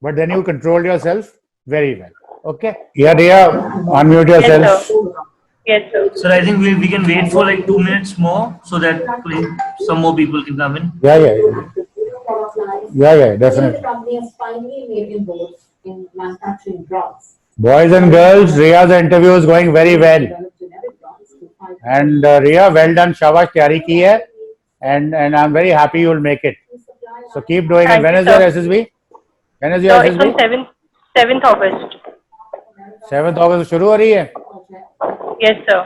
Speaker 4: but then you controlled yourself very well. Okay. Yeah, Riya, unmute yourself.
Speaker 1: Yes, sir. Yes, sir.
Speaker 2: Sir, I think we can wait for like 2 minutes more so that some more people can come in.
Speaker 4: Yeah, definitely.
Speaker 6: The company has finally made inroads in manufacturing drugs.
Speaker 4: Boys and girls, Riya's interview is going very well.
Speaker 6: Developed generic drugs to fight
Speaker 4: And Riya, well done. Shabash, तैयारी की है. And I'm very happy you'll make it. So keep doing it.
Speaker 1: Thank
Speaker 4: When
Speaker 1: you,
Speaker 4: is your
Speaker 1: sir.
Speaker 4: SSB? When is
Speaker 1: So,
Speaker 4: your
Speaker 1: it's on
Speaker 4: SSB?
Speaker 1: 7th August.
Speaker 4: 7th August शुरू हो रही है.
Speaker 1: Yes, sir.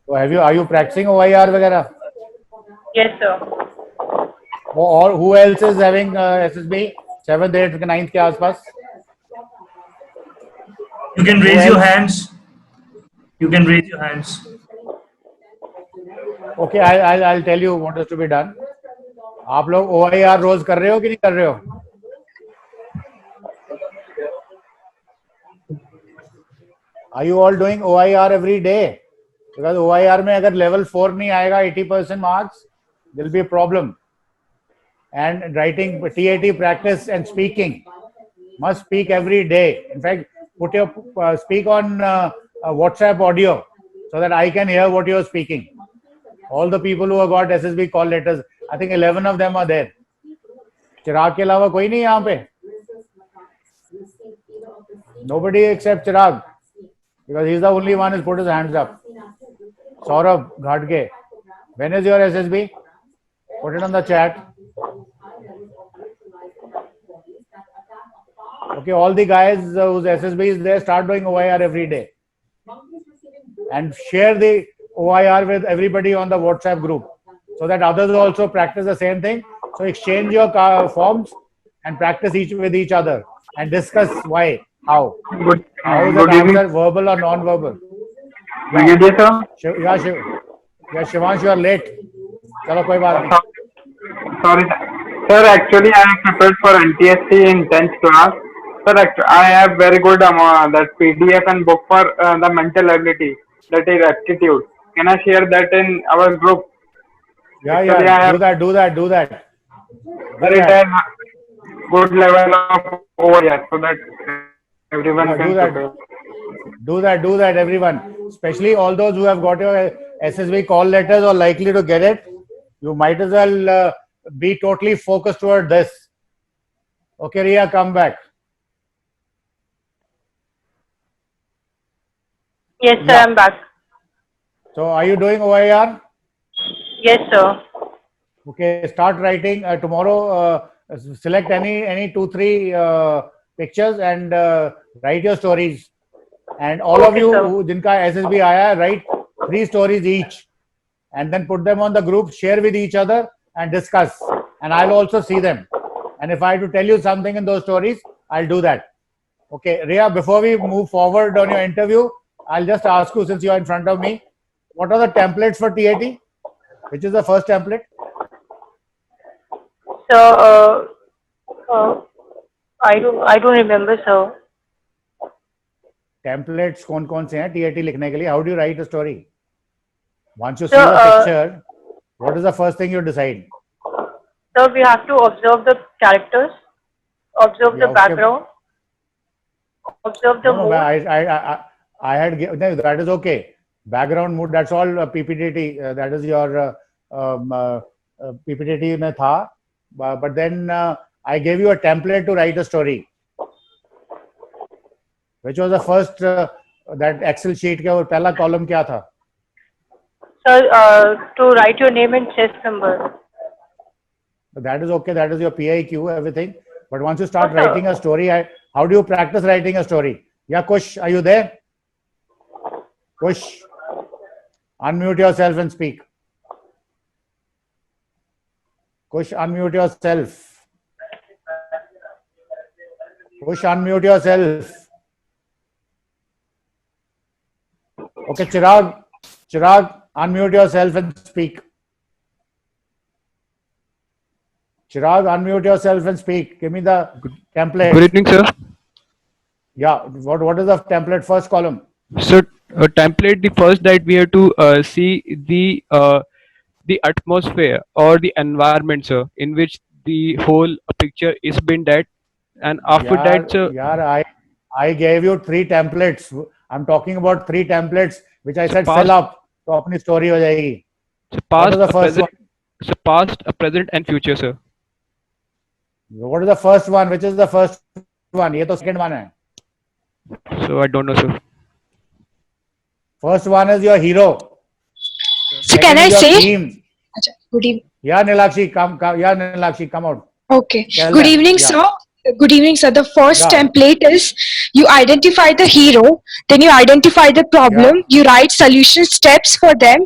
Speaker 4: So are you practicing OIR वगैरह?
Speaker 1: Yes, sir.
Speaker 4: Or who else is having SSB? 7th, 8th, 9th के आसपास?
Speaker 2: You can raise your hands. You can raise your hands.
Speaker 4: Okay, I'll tell you what is to be done. आप लोग OIR रोज कर रहे हो कि नहीं कर रहे हो? Are you all doing OIR every day? Because OIR में अगर level 4 नहीं आएगा 80% marks, there will be a problem. And writing TAT practice and speaking, must speak every day. In fact, put your speak on WhatsApp audio so that I can hear what you are speaking. All the people who have got SSB call letters, I think 11 of them are there. चिराग के अलावा कोई नहीं यहाँ पे. Nobody except Chirag, because he's the only one who's put his hands up. Saurabh Ghadge, when is your SSB? Put it on the chat. Okay, all the guys whose SSB is there, start doing OIR every day. And share the OIR with everybody on the WhatsApp group, so that others also practice the same thing. So exchange your forms and practice with each other and discuss why, how.
Speaker 7: Good,
Speaker 4: How is
Speaker 7: good
Speaker 4: the
Speaker 7: evening.
Speaker 4: answer, verbal or non-verbal?
Speaker 7: Good day, sir.
Speaker 4: Shivansh, you are late. चलो कोई बात नहीं.
Speaker 7: Sorry, sir. Actually, I am prepared for NTSC in 10th class. Sir, I have very good that PDF and book for the mental ability, that is aptitude. Can I share that in our group?
Speaker 4: Yeah,
Speaker 7: Actually,
Speaker 4: yeah.
Speaker 7: I have,
Speaker 4: Do that.
Speaker 7: sir, it has good level of OIR, so that everyone
Speaker 4: Yeah,
Speaker 7: can
Speaker 4: do that.
Speaker 7: prepare.
Speaker 4: Do that, everyone. Especially all those who have got your SSB call letters or likely to get it. You might as well be totally focused toward this. Okay, Ria, come back.
Speaker 1: Yes, sir,
Speaker 4: Yeah.
Speaker 1: I'm back.
Speaker 4: So, are you doing OIR?
Speaker 1: Yes, sir.
Speaker 4: Okay, start writing tomorrow. Select any 2-3 pictures and write your stories. And all of
Speaker 1: Okay,
Speaker 4: you
Speaker 1: sir.
Speaker 4: who जिनका SSB आया, write 3 stories each, and then put them on the group, share with each other, and discuss. And I'll also see them. And if I have to tell you something in those stories, I'll do that. Okay, Ria, before we move forward on your interview, I'll just ask you, since you are in front of me, what are the templates for TAT? Which is the first template?
Speaker 1: So, I don't remember, sir.
Speaker 4: Templates कौन से हैं TAT लिखने के लिए? How do you write a story? Once you see
Speaker 1: So,
Speaker 4: the picture, what is the first thing you decide?
Speaker 1: So we have to observe the characters, observe
Speaker 4: Yeah,
Speaker 1: the
Speaker 4: okay.
Speaker 1: background, observe the
Speaker 4: No,
Speaker 1: mood.
Speaker 4: I had no, that is okay. Background mood, that's all PPTT. That is your PPTT में था. But then I gave you a template to write a story. Which was the first that Excel sheet के पहला column क्या था?
Speaker 1: So to write your name and chest number.
Speaker 4: That is okay. That is your PIQ, everything. But once you start
Speaker 1: Okay.
Speaker 4: writing a story, how do you practice writing a story? Yeah, Kush, are you there? Kush, unmute yourself and speak. Kush, unmute yourself. Kush, unmute yourself. Okay, Chirag, unmute yourself and speak. Chirag, unmute yourself and speak. Give me the template.
Speaker 8: Good evening, sir.
Speaker 4: Yeah, what is the template first column?
Speaker 8: So, template, the first that we have to see the atmosphere or the environment, sir, in which the whole picture is been that, and after that, sir,
Speaker 4: I gave you 3 templates. I'm talking about 3 templates which I said
Speaker 8: past-
Speaker 4: fill up. तो अपनी story हो जाएगी.
Speaker 8: so
Speaker 4: What
Speaker 8: past,
Speaker 4: is the
Speaker 8: a
Speaker 4: first
Speaker 8: present,
Speaker 4: one?
Speaker 8: so past, a present, and future, sir.
Speaker 4: What is the first one? Which is the first one? ये तो second one है.
Speaker 8: So I don't know, sir.
Speaker 4: First one is your hero.
Speaker 9: So can
Speaker 4: Second
Speaker 9: I
Speaker 4: is your
Speaker 9: say?
Speaker 4: theme.
Speaker 9: Good evening.
Speaker 4: Yeah, Nilakshi, come. Yeah, Nilakshi, come out.
Speaker 9: Okay.
Speaker 4: Tell
Speaker 9: Good
Speaker 4: them.
Speaker 9: evening,
Speaker 4: Yeah.
Speaker 9: sir. Good evening, sir. The first
Speaker 4: Yeah.
Speaker 9: template is you identify the hero, then you identify the problem,
Speaker 4: Yeah.
Speaker 9: you write solution steps for them,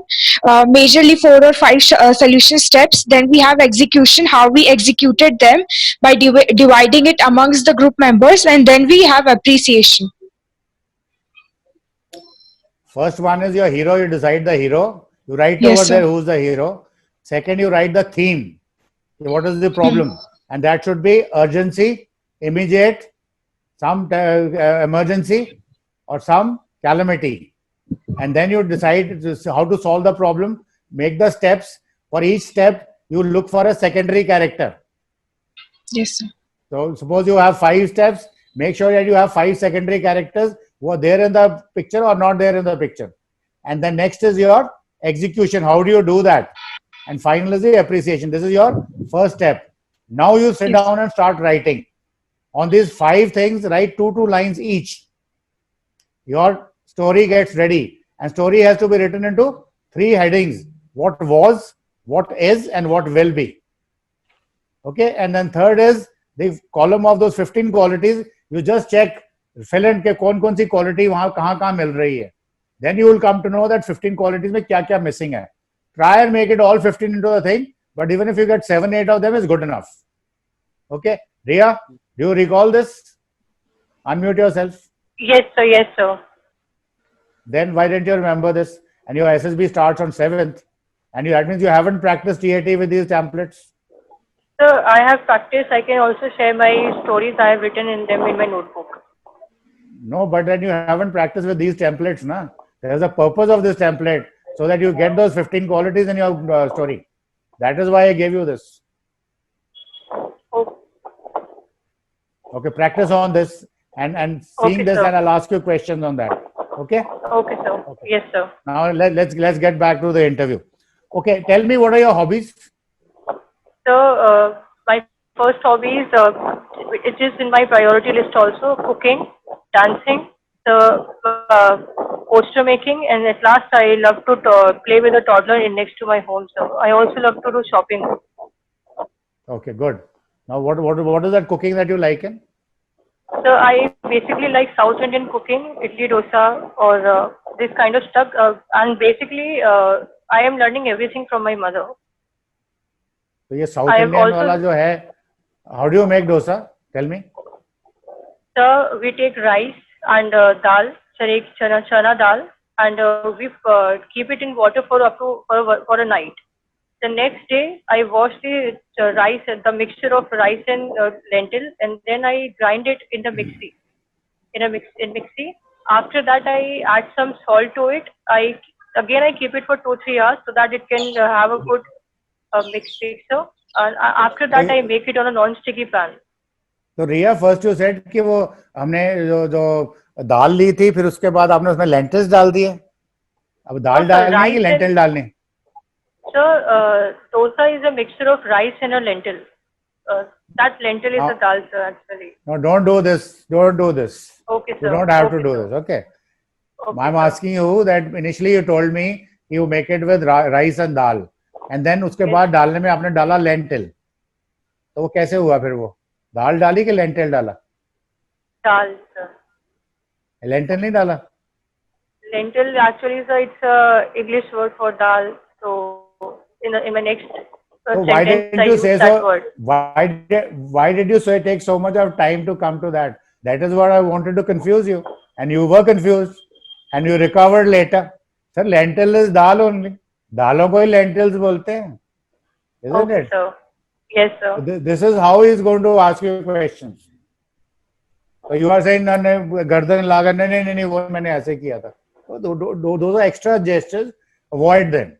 Speaker 9: majorly 4 or 5 solution steps. Then we have execution, how we executed them by dividing it amongst the group members, and then we have appreciation.
Speaker 4: First one is your hero. You decide the hero. You write
Speaker 9: Yes,
Speaker 4: over
Speaker 9: sir.
Speaker 4: there who's the hero. Second, you write the theme. What is the problem? And that should be urgency, immediate, some emergency, or some calamity. And then you decide how to solve the problem. Make the steps. For each step, you look for a secondary character.
Speaker 9: Yes, sir.
Speaker 4: So suppose you have 5 steps. Make sure that you have 5 secondary characters who are there in the picture or not there in the picture. And then next is your execution. How do you do that? and final is the appreciation. This is your first step. Now you sit down and start writing. On these 5 things, write 2 lines each. Your story gets ready, and story has to be written into 3 headings: what was, what is, and what will be. Okay, and then third is the column of those 15 qualities. You just check, fill in के कौन-कौन सी quality वहाँ कहाँ मिल रही है. Then you will come to know that 15 qualities में क्या-क्या missing है. Try and make it all 15 into the thing, but even if you get 7, 8 of them is good enough. Okay, Riya, do you recall this? Unmute yourself.
Speaker 1: Yes, sir. Yes, sir.
Speaker 4: Then why didn't you remember this? And your SSB starts on 7th, and that means you haven't practiced TAT with these templates.
Speaker 1: Sir, I have practiced. I can also share my stories. I have written in them in my notebook.
Speaker 4: No, but then you haven't practiced with these templates, na? There's a purpose of this template so that you get those 15 qualities in your story. That is why I gave you this.
Speaker 1: Oh,
Speaker 4: Okay, practice on this and seeing
Speaker 1: Okay,
Speaker 4: this,
Speaker 1: sir.
Speaker 4: and I'll ask you questions on that. Okay.
Speaker 1: okay, sir.
Speaker 4: Okay.
Speaker 1: Yes, sir.
Speaker 4: Now let's get back to the interview. Okay, tell me, what are your hobbies?
Speaker 1: So, my first hobby is, it is in my priority list also, cooking, dancing, poster making, and at last I love to play with a toddler in next to my home. So, I also love to do shopping.
Speaker 4: Okay, good. Now what is that cooking that you like in?
Speaker 1: So, I basically like South Indian cooking, idli dosa, or this kind of stuff. And basically, I am learning everything from my mother.
Speaker 4: तो ये South
Speaker 1: I have
Speaker 4: Indian
Speaker 1: also-
Speaker 4: वाला जो है, how do you make dosa? Tell me.
Speaker 1: So we take rice and dal, chana dal, and we keep it in water for for a night. The next day, I wash the rice, the mixture of rice and lentil, and then I grind it in the mixie. In mixie. After that, I add some salt to it. I keep it for 2-3 hours so that it can have a good mixture. And after that, I make it on a non-sticky pan.
Speaker 4: तो रिया, first you said कि वो हमने जो दाल ली थी, फिर उसके बाद आपने उसमें लेंटिल्स डाल दिए. अब दाल डालनी है कि लेंटिल डालनी है?
Speaker 1: So, dosa is a mixture of rice and a lentil. That lentil is a dal, sir, actually.
Speaker 4: No, don't do this. Don't do this.
Speaker 1: Okay, sir.
Speaker 4: You don't have
Speaker 1: Okay,
Speaker 4: to do
Speaker 1: sir.
Speaker 4: this. Okay.
Speaker 1: Okay,
Speaker 4: I'm
Speaker 1: sir.
Speaker 4: asking you that initially you told me you make it with rice and dal, and then उसके बाद डालने में आपने डाला lentil. तो वो कैसे हुआ फिर? वो दाल डाली कि lentil डाला?
Speaker 1: Dal, sir.
Speaker 4: Lentil नहीं डाला?
Speaker 1: Lentil actually, sir, it's a English word for dal. So, in my next
Speaker 4: So why
Speaker 1: sentence,
Speaker 4: didn't
Speaker 1: I
Speaker 4: you
Speaker 1: use
Speaker 4: say
Speaker 1: that
Speaker 4: so?
Speaker 1: word.
Speaker 4: Why did you say take so much of time to come to that? That is what I wanted to confuse you, and you were confused, and you recovered later. Sir, lentil is dal only. दालों को ही lentils बोलते हैं, isn't
Speaker 1: Okay,
Speaker 4: it?
Speaker 1: sir. Yes, sir.
Speaker 4: This is how he is going to ask you questions. So you are saying no, गर्दन लागा नहीं वो मैंने ऐसे किया था. So those are extra gestures. Avoid them.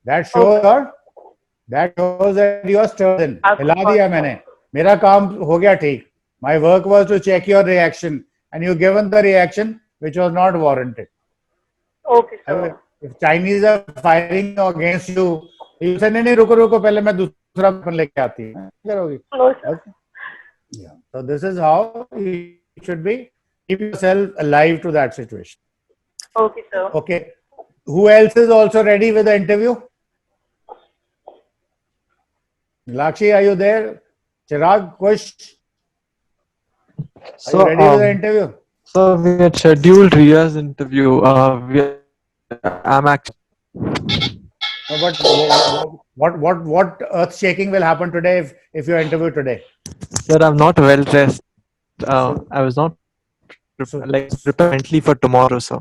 Speaker 4: That shows that you are stubborn. हिला दिया मैंने. मेरा काम हो गया ठीक. My work was to check your reaction, and you given the reaction which was not warranted.
Speaker 1: Okay, sir.
Speaker 4: If Chinese are firing against you, you say नहीं रुको पहले मैं दूसरा weapon लेके आती हूँ. करोगी?
Speaker 1: No, sir.
Speaker 4: Okay. Yeah. So this is how you should be. Keep yourself alive to that situation.
Speaker 1: Okay, sir.
Speaker 4: Okay. Who else is also ready with the interview? Lakshi, are you there? Chirag, Kush, are you ready with the interview?
Speaker 5: So we had scheduled Ria's interview. I'm actually.
Speaker 4: No, but what earth shaking will happen today if you interview today?
Speaker 5: Sir, I'm not well dressed. I was not prepared mentally for tomorrow, sir.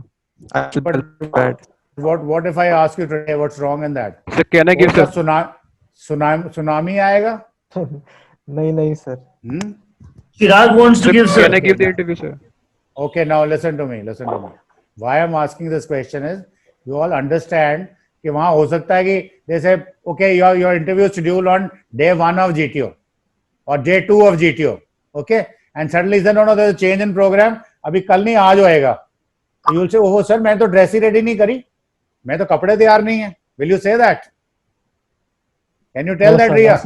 Speaker 5: I should be prepared.
Speaker 4: What if I ask you today? What's wrong in that?
Speaker 8: So can I give
Speaker 4: What
Speaker 8: sir?
Speaker 4: tsunami आएगा?
Speaker 5: नहीं sir.
Speaker 2: Chirag wants to
Speaker 8: Sir,
Speaker 2: give, sir.
Speaker 8: can I give the interview, sir?
Speaker 4: Okay, now listen to me. Why I'm asking this question is, you all understand कि वहाँ हो सकता है कि जैसे okay, your interview is scheduled on day 1 of GTO or day 2 of GTO, okay, and suddenly say no, there's a change in program. अभी कल नहीं आज होएगा. You will say, oh sir, मैंने तो dress ही ready नहीं करी, मैं तो कपड़े तैयार नहीं है. Will you say that? Can you tell
Speaker 5: No,
Speaker 4: that,
Speaker 5: sir, no,
Speaker 4: Ria?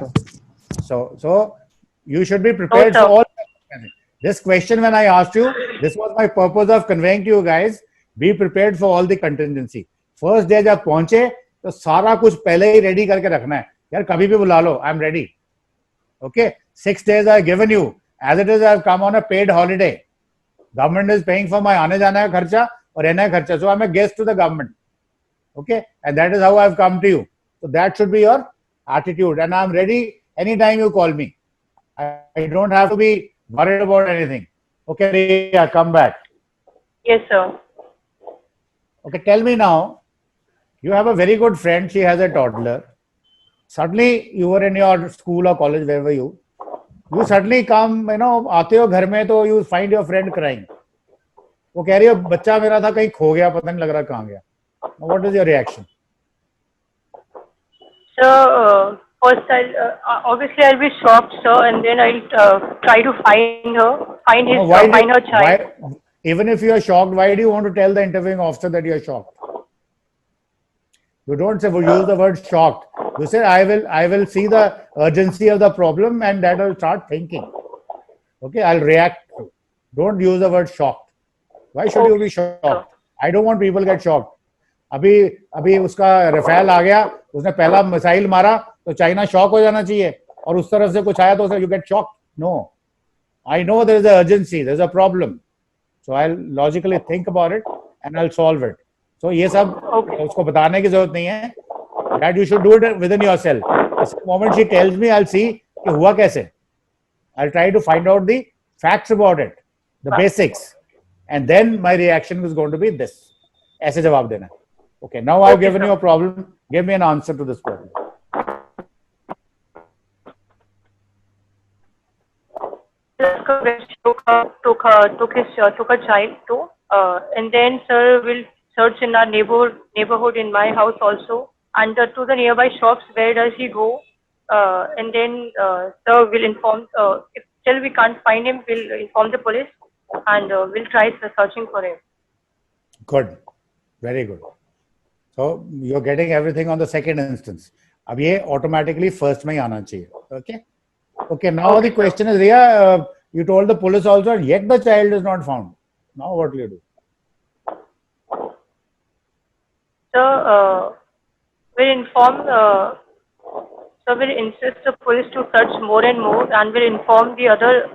Speaker 5: sir.
Speaker 4: So you should be prepared
Speaker 1: sir.
Speaker 4: for all. This question, when I asked you, this was my purpose of conveying to you guys. Be prepared for all the contingency. First day जब पहुंचे तो सारा कुछ पहले ही ready करके रखना है. यार कभी भी बुला लो. I'm ready. Okay. 6 days I've given you. As it is, I've come on a paid holiday. Government is paying for my आने जाने का खर्चा और रहने का खर्चा. So I'm a guest to the government. Okay. And that is how I've come to you. So that should be your attitude. And I'm ready anytime you call me. I don't have to be worried about anything. Okay, Ria, come back.
Speaker 1: Yes, sir.
Speaker 4: Okay, tell me now. You have a very good friend. She has a toddler. Suddenly, you were in your school or college, wherever you suddenly come, आते हो घर में तो you find your friend crying. वो कह रही है बच्चा मेरा था कहीं खो गया पता नहीं लग रहा कहाँ गया. What is your reaction?
Speaker 1: Sir, first obviously I'll be shocked, sir, and then I'll try to find her, find his, find her child.
Speaker 4: Even if you are shocked, why do you want to tell the interviewing officer that you are shocked? You don't say use the word shocked. You say I will see the urgency of the problem and that will start thinking. Okay, I'll react. Don't use the word shocked. Why should you be shocked? I don't want people get shocked. अभी उसका Rafale आ गया, उसने पहला missile मारा तो China shock हो जाना चाहिए और उस तरफ से कुछ आया तो you get shocked. No, I know there is an urgency, there is a problem, so I'll logically think about it and I'll solve it. So ये सब उसको बताने की जरूरत नहीं है. That you should do it within yourself. The moment she tells me, I'll see कि हुआ कैसे. I'll try to find out the facts about it, the basics, and then my reaction is going to be this. ऐसे जवाब देना. Okay, now I've given you a problem. Give me an answer to this problem.
Speaker 1: Took her child too, and then sir will search in our neighborhood in my house also, and to the nearby shops. Where does he go? And then sir will inform. If still we can't find him, we'll inform the police, and we'll try searching for him.
Speaker 4: Good, very good. So you're getting everything on the second instance. अब ये automatically first में ही आना चाहिए. Okay. Okay. Now the question is, Ria, you told the police also, yet the child is not found. Now what will you do?
Speaker 1: So we'll inform. So we'll insist the police to search more and more, and we'll inform the other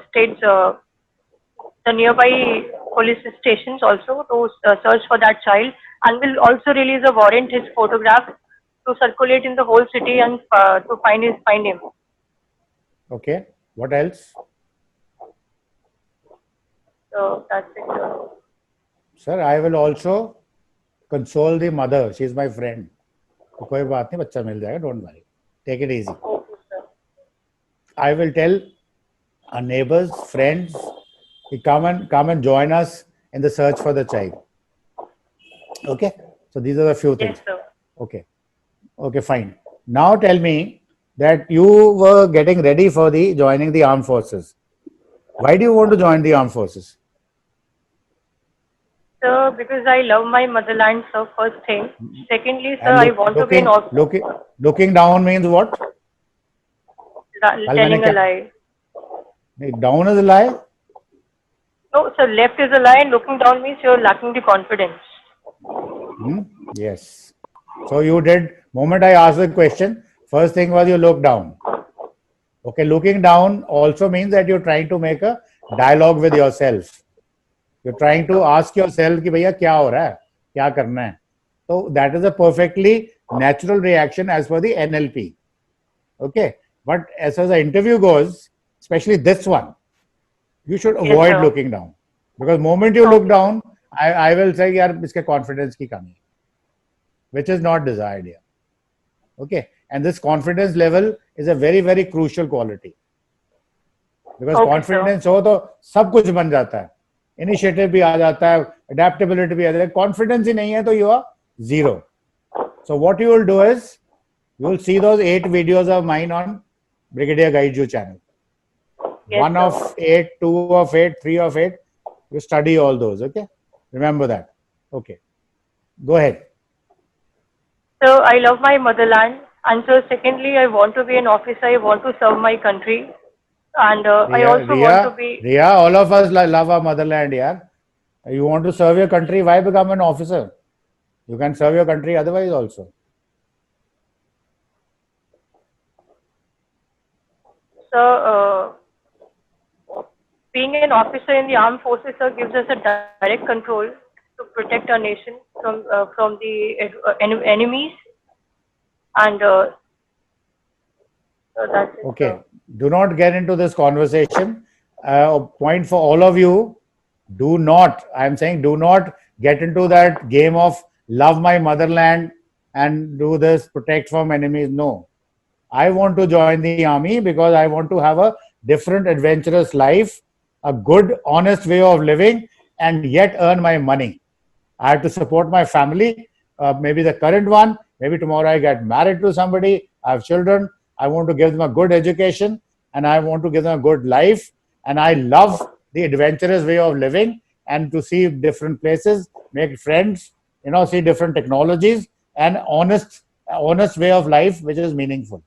Speaker 1: states, the nearby police stations also to search for that child. And will also release a warrant, his photograph, to circulate in the whole city and to find him.
Speaker 4: Okay. What else?
Speaker 1: So that's it.
Speaker 4: Sir, I will also console the mother. She is my friend. तो कोई बात नहीं, बच्चा मिल जाएगा. Don't worry. Take it easy.
Speaker 1: Okay, sir.
Speaker 4: I will tell our neighbors, friends, come and join us in the search for the child. Okay, so these are the few things.
Speaker 1: Yes, sir.
Speaker 4: Okay, fine. Now tell me that you were getting ready for the joining the armed forces. Why do you want to join the armed forces?
Speaker 1: Sir, because I love my motherland, sir, first thing. Secondly, sir,
Speaker 4: And
Speaker 1: I want to be an officer.
Speaker 4: looking down means what?
Speaker 1: Telling a lie.
Speaker 4: Down is a lie?
Speaker 1: No, sir, left is a lie, and looking down means you're lacking the confidence.
Speaker 4: Yes. So you did, moment I asked the question, first thing was you looked down. Okay, looking down also means that you're trying to make a dialogue with yourself. You're trying to ask yourself कि भैया क्या हो रहा है, क्या करना है. So that is a perfectly natural reaction as per the NLP. Okay, but as far as the interview goes, especially this one, you should avoid looking down, because moment you look down, I will say यार इसके confidence की कमी, which is not desired here. Okay, and this confidence level is a very very crucial quality, because confidence हो तो सब कुछ बन जाता है, initiative भी आ जाता है, adaptability भी आ जाता है. Confidence ही नहीं है तो you are zero. So what you will do is you will see those 8 videos of mine on Brigadier Gaiju channel.
Speaker 1: Yes,
Speaker 4: 1 of 8, 2 of 8, 3 of 8. You study all those. Okay, remember that. Okay, go ahead.
Speaker 1: So I love my motherland. And so secondly, I want to be an officer. I want to serve my country. And I also want to be,
Speaker 4: Riya, all of us love our motherland, yeah. You want to serve your country, why become an officer? You can serve your country otherwise also.
Speaker 1: sir, being an officer in the armed forces, sir, gives us a direct control to protect our nation from the enemies. And so that's it,
Speaker 4: Okay,
Speaker 1: sir.
Speaker 4: do not get into this conversation. Point for all of you, do not, I'm saying do not get into that game of love my motherland and do this, protect from enemies. No. I want to join the army because I want to have a different, adventurous life, a good, honest way of living, and yet earn my money. I have to support my family, maybe the current one, maybe tomorrow I get married to somebody, I have children, I want to give them a good education, and I want to give them a good life, and I love the adventurous way of living and to see different places, make friends, see different technologies, and honest way of life which is meaningful.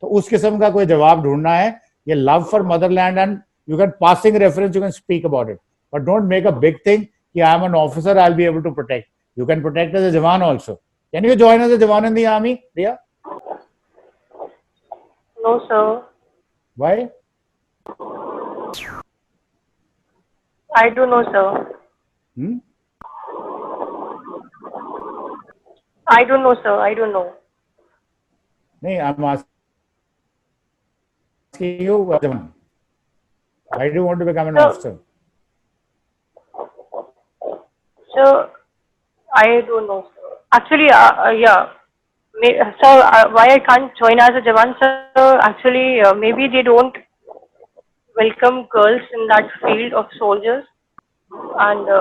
Speaker 4: तो उस किस्म का कोई जवाब ढूंढना है. ये love for motherland and you can passing reference, you can speak about it, but don't make a big thing कि I am an officer, I will be able to protect. You can protect as a Jawan also. Can you join as a Jawan in the army, Priya?
Speaker 1: No, sir.
Speaker 4: Why?
Speaker 1: I don't know, sir. I don't know, sir. I don't know.
Speaker 4: No, I'm asking you, Jawan. Why do you want to become an officer?
Speaker 1: Sir, I don't know, sir. Actually, yeah. Sir, why I can't join as a Jawan, sir? Actually, maybe they don't welcome girls in that field of soldiers. And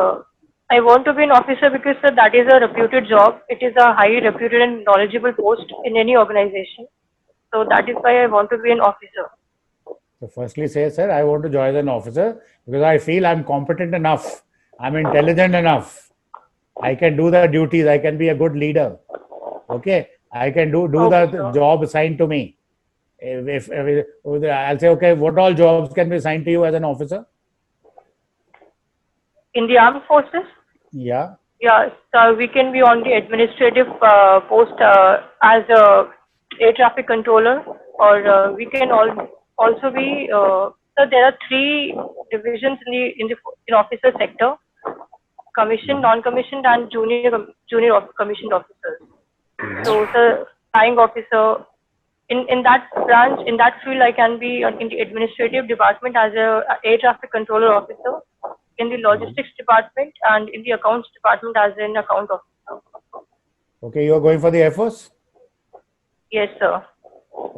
Speaker 1: I want to be an officer because, sir, that is a reputed job. It is a highly reputed and knowledgeable post in any organization. So that is why I want to be an officer.
Speaker 4: So firstly say, sir, I want to join as an officer because I feel I'm competent enough. I'm intelligent enough. I can do the duties. I can be a good leader. Okay. I can do
Speaker 1: Okay,
Speaker 4: the
Speaker 1: sir.
Speaker 4: job assigned to me. If I'll say, okay, what all jobs can be assigned to you as an officer?
Speaker 1: In the armed forces?
Speaker 4: Yeah.
Speaker 1: Yeah, so we can be on the administrative post as a air traffic controller, or we can also be. So there are 3 divisions in officer sector: commissioned, non-commissioned, and junior commissioned officers. So, sir, flying officer. In that branch, in that field, I can be in the administrative department as a air traffic controller officer, in the logistics department, and in the accounts department as an account officer.
Speaker 4: Okay, you're going for the Air Force?
Speaker 1: Yes, sir.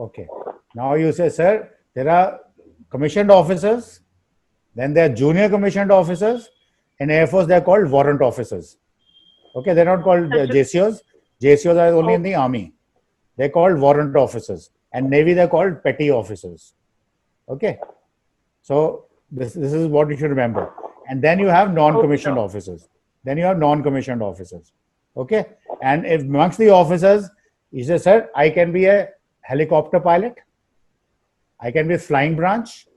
Speaker 4: Okay. Now you say, sir, there are commissioned officers, then there are junior commissioned officers. In Air Force, they're called warrant officers. Okay, they're not called JCOs. JCOs are only in the Army. They're called warrant officers. And Navy, they're called petty officers. Okay. So this is what you should remember. And then you have non-commissioned officers. Then you have non-commissioned officers. Okay. And if amongst the officers, you say, sir, I can be a helicopter pilot. I can be a flying branch.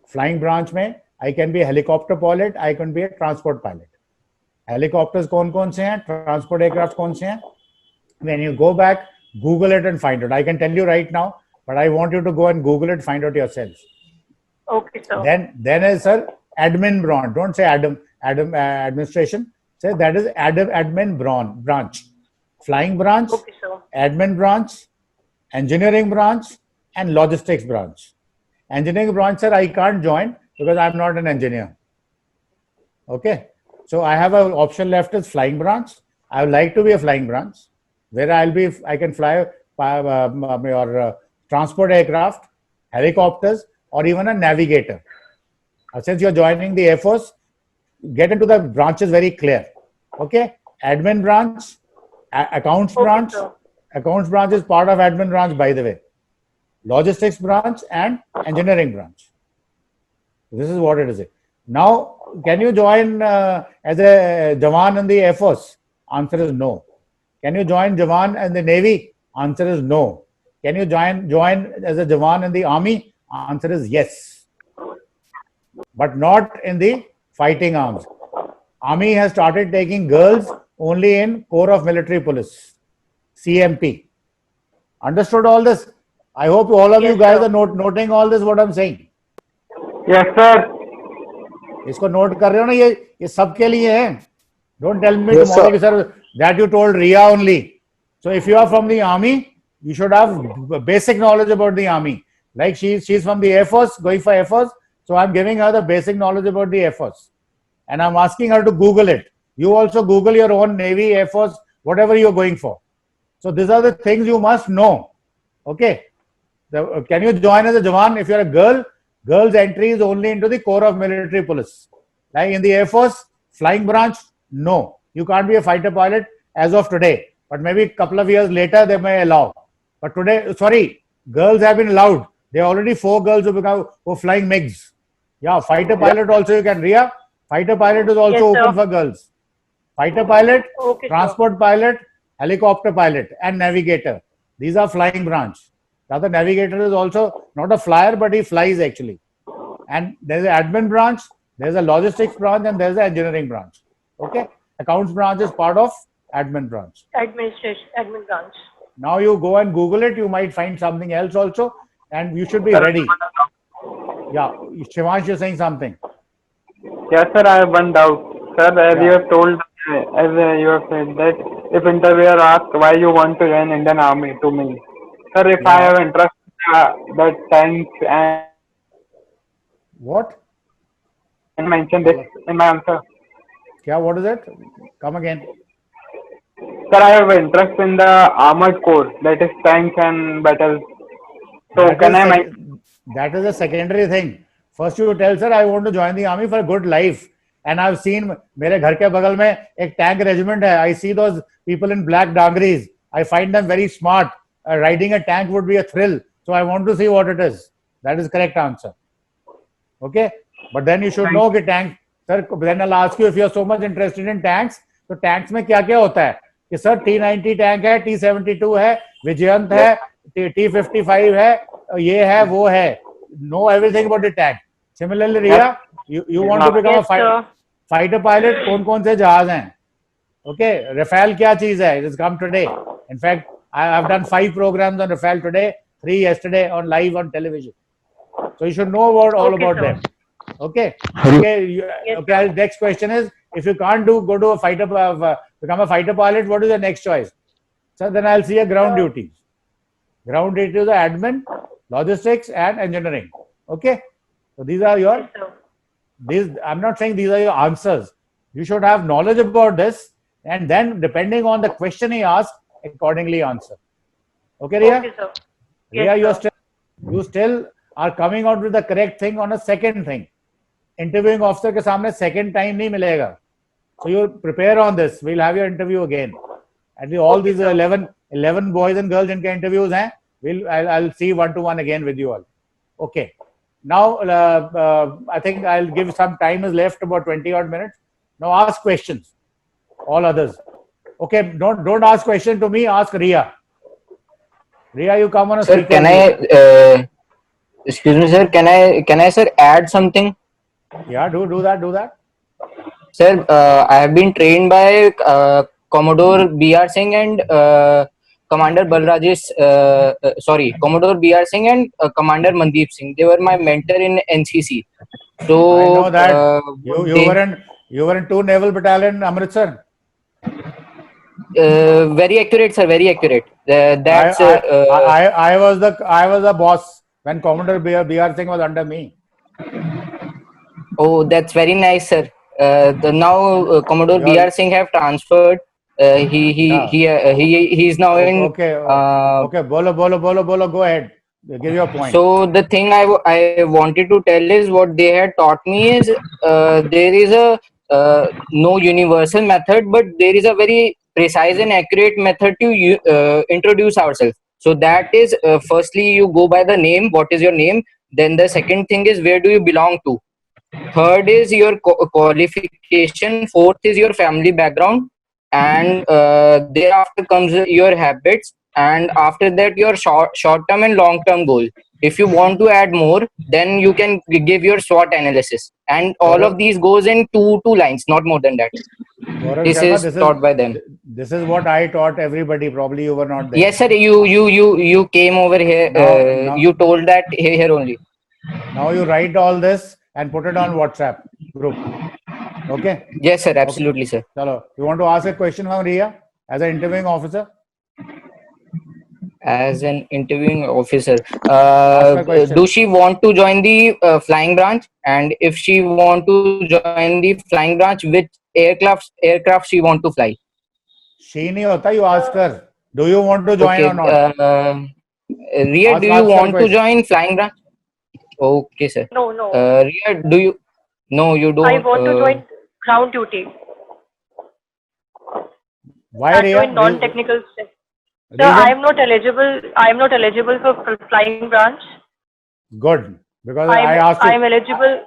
Speaker 4: Flying branch mein, I can be a helicopter pilot. I can be a transport pilot. Helicopters कौन-कौन से हैं? Transport aircraft कौन से हैं? When you go back, Google it and find it. I can tell you right now, but I want you to go and Google it, find out yourselves.
Speaker 1: Okay, sir.
Speaker 4: Then is, sir, admin branch. Don't say administration. Say that is admin branch. Flying branch,
Speaker 1: Okay, sir.
Speaker 4: admin branch, engineering branch, and logistics branch. Engineering branch, sir, I can't join because I'm not an engineer. Okay. So I have an option left is flying branch. I would like to be a flying branch where I can fly your transport aircraft, helicopters, or even a navigator. Since you're joining the Air Force, get into the branches very clear. Okay. Admin branch, accounts branch.
Speaker 1: sir.
Speaker 4: Accounts branch is part of admin branch, by the way. Logistics branch and engineering branch. This is what it is. Now, can you join as a Jawan in the Air Force? Answer is no. Can you join Jawan in the Navy? Answer is no. can you join as a Jawan in the army? Answer is yes, but not in the fighting arms. Army has started taking girls only in Corps of Military Police, CMP. Understood all this? I hope all of you
Speaker 1: Yes,
Speaker 4: guys
Speaker 1: sir.
Speaker 4: are noting all this what I'm saying.
Speaker 7: Yes, sir.
Speaker 4: इसको note कर रहे हो ना, ये सबके लिए है. Don't tell me
Speaker 10: Yes,
Speaker 4: tomorrow
Speaker 10: sir.
Speaker 4: sir, that you told Ria only. So if you are from the army, you should have basic knowledge about the army. Like she's from the Air Force, going for Air Force. So I'm giving her the basic knowledge about the Air Force. And I'm asking her to Google it. You also Google your own Navy, Air Force, whatever you're going for. So these are the things you must know. Okay. Can you join as a Jawan? If you're a girl, girls' entry is only into the Corps of Military Police. Like in the Air Force, flying branch, no. You can't be a fighter pilot as of today. But maybe a couple of years later, they may allow. But today, sorry, girls have been allowed. There are already 4 girls who are flying MiGs. Yeah, fighter pilot also you can. Ria, fighter pilot is also
Speaker 1: Yes, sir.
Speaker 4: open for girls. Fighter pilot,
Speaker 1: Okay, sir.
Speaker 4: transport pilot, helicopter pilot, and navigator. These are flying branch. Now the navigator is also not a flyer, but he flies actually. And there's an admin branch, there's a logistics branch, and there's an engineering branch. Okay, accounts branch is part of admin branch.
Speaker 1: Administration, admin branch.
Speaker 4: Now you go and Google it, you might find something else also, and you should be ready. Yeah, Shivansh, you're saying something.
Speaker 7: Yes, sir. I have one doubt. Sir, as
Speaker 4: Yeah.
Speaker 7: you have told, as you have said that if interviewer asks why you want to join Indian Army to me, sir, if I
Speaker 4: Yeah.
Speaker 7: have interest that tanks and
Speaker 4: What?
Speaker 7: mention this in my answer.
Speaker 4: Yeah, what is it? Come again.
Speaker 7: Sir, I have interest in the armored corps, that is tanks and battles. So
Speaker 4: That
Speaker 7: can
Speaker 4: is
Speaker 7: I
Speaker 4: sec-
Speaker 7: mention?
Speaker 4: that is a secondary thing. First you tell sir I want to join the army for a good life, and I've seen मेरे घर के बगल में एक tank regiment है. I see those people in black dangris. I find them very smart. Riding a tank would be a thrill. So I want to see what it is. That is correct answer. Okay, but then you should know कि tank. Sir, then I'll ask you if you are so much interested in tanks. तो tanks में क्या क्या होता है? कि sir T90 tank है, T72 है, विजयंत है, T55 है, ये है, वो है. Know everything about the tank. Similarly, Ria, you want to become
Speaker 1: Yes,
Speaker 4: a
Speaker 1: sir.
Speaker 4: fighter pilot. कौन-कौन से जहाज हैं? Okay, Rafale क्या चीज है? It has come today. In fact, I have done 5 programs on Rafale today, 3 yesterday on live on television. So you should know about all
Speaker 1: Okay,
Speaker 4: about
Speaker 1: sir.
Speaker 4: them. Okay. Okay.
Speaker 1: Yes,
Speaker 4: Okay. Next question is: if you can't go to a fighter, become a fighter pilot, what is the next choice? So then I'll see a ground duties. Ground duties are admin, logistics, and engineering. Okay. So these are your.
Speaker 1: Yes, sir.
Speaker 4: These I'm not saying these are your answers. You should have knowledge about this, and then depending on the question he asks, accordingly answer. Okay, Ria?
Speaker 1: Okay, sir.
Speaker 4: Ria,
Speaker 1: Yes, sir.
Speaker 4: you still are coming out with the correct thing on a second thing. Interviewing officer के सामने second time नहीं मिलेगा. So you prepare on this. We'll have your interview again. And all these 11 boys and girls इनके interviews हैं. I'll see 1-to-1 again with you all. Okay. Now I think I'll give some time is left, about 20 odd minutes. Now ask questions. All others. Okay. Don't ask question to me. Ask Ria. Ria, you come on a
Speaker 10: Sir,
Speaker 4: speaker.
Speaker 10: can I? Excuse me, sir. Can I, sir, add something?
Speaker 4: Yeah, do that.
Speaker 10: Sir, I have been trained by Commodore B.R. Singh and Commander Commodore B.R. Singh and Commander Mandeep Singh. They were my mentor in NCC. So
Speaker 4: I know that. You were in 2 Naval Battalion, Amritsar.
Speaker 10: Very accurate, sir. Very accurate. That's
Speaker 4: I was the boss when Commodore B.R. Singh was under me.
Speaker 10: oh, that's very nice, sir. Now Commodore
Speaker 4: You're-
Speaker 10: B.R. Singh have transferred. He is now in.
Speaker 4: Okay. Okay. Bolo. Go ahead. Give your point.
Speaker 10: So the thing I wanted to tell is what they had taught me is there is a no universal method, but there is a very precise and accurate method to introduce ourselves. So that is firstly you go by the name. What is your name? Then the second thing is where do you belong to? Third is your qualification. Fourth is your family background, and thereafter comes your habits. and after that your short term and long term goal. If you want to add more, then you can give your SWOT analysis, and all of these goes in two lines, not more than that.
Speaker 4: Gaurav
Speaker 10: This
Speaker 4: Sharma,
Speaker 10: is taught by them.
Speaker 4: this is what I taught everybody. Probably you were not there.
Speaker 10: Yes, sir. You came over here.
Speaker 4: Now-
Speaker 10: You told that here only.
Speaker 4: Now you write all this and put it on WhatsApp group. Okay.
Speaker 10: Yes, sir. Absolutely, sir.
Speaker 4: Chalo. You want to ask a question from Ria as an interviewing officer?
Speaker 10: As an interviewing officer,
Speaker 4: my question.
Speaker 10: do she want to join the flying branch? And if she want to join the flying branch, which aircraft she want to fly?
Speaker 4: She nahi hota. You ask her. Do you want to join
Speaker 10: Okay.
Speaker 4: or not?
Speaker 10: Ria,
Speaker 4: Ask
Speaker 10: do you
Speaker 4: her
Speaker 10: want to
Speaker 4: question.
Speaker 10: join flying branch? Okay, sir.
Speaker 1: No, no.
Speaker 10: Ria, do you? No, you don't.
Speaker 1: I want to join ground duty.
Speaker 4: Why,
Speaker 1: And
Speaker 4: Ria?
Speaker 1: join non-technical stuff. Sir,
Speaker 4: Reason?
Speaker 1: I am not eligible. I am not eligible for flying branch.
Speaker 4: Good. Because I asked
Speaker 1: I
Speaker 4: you.
Speaker 1: am eligible.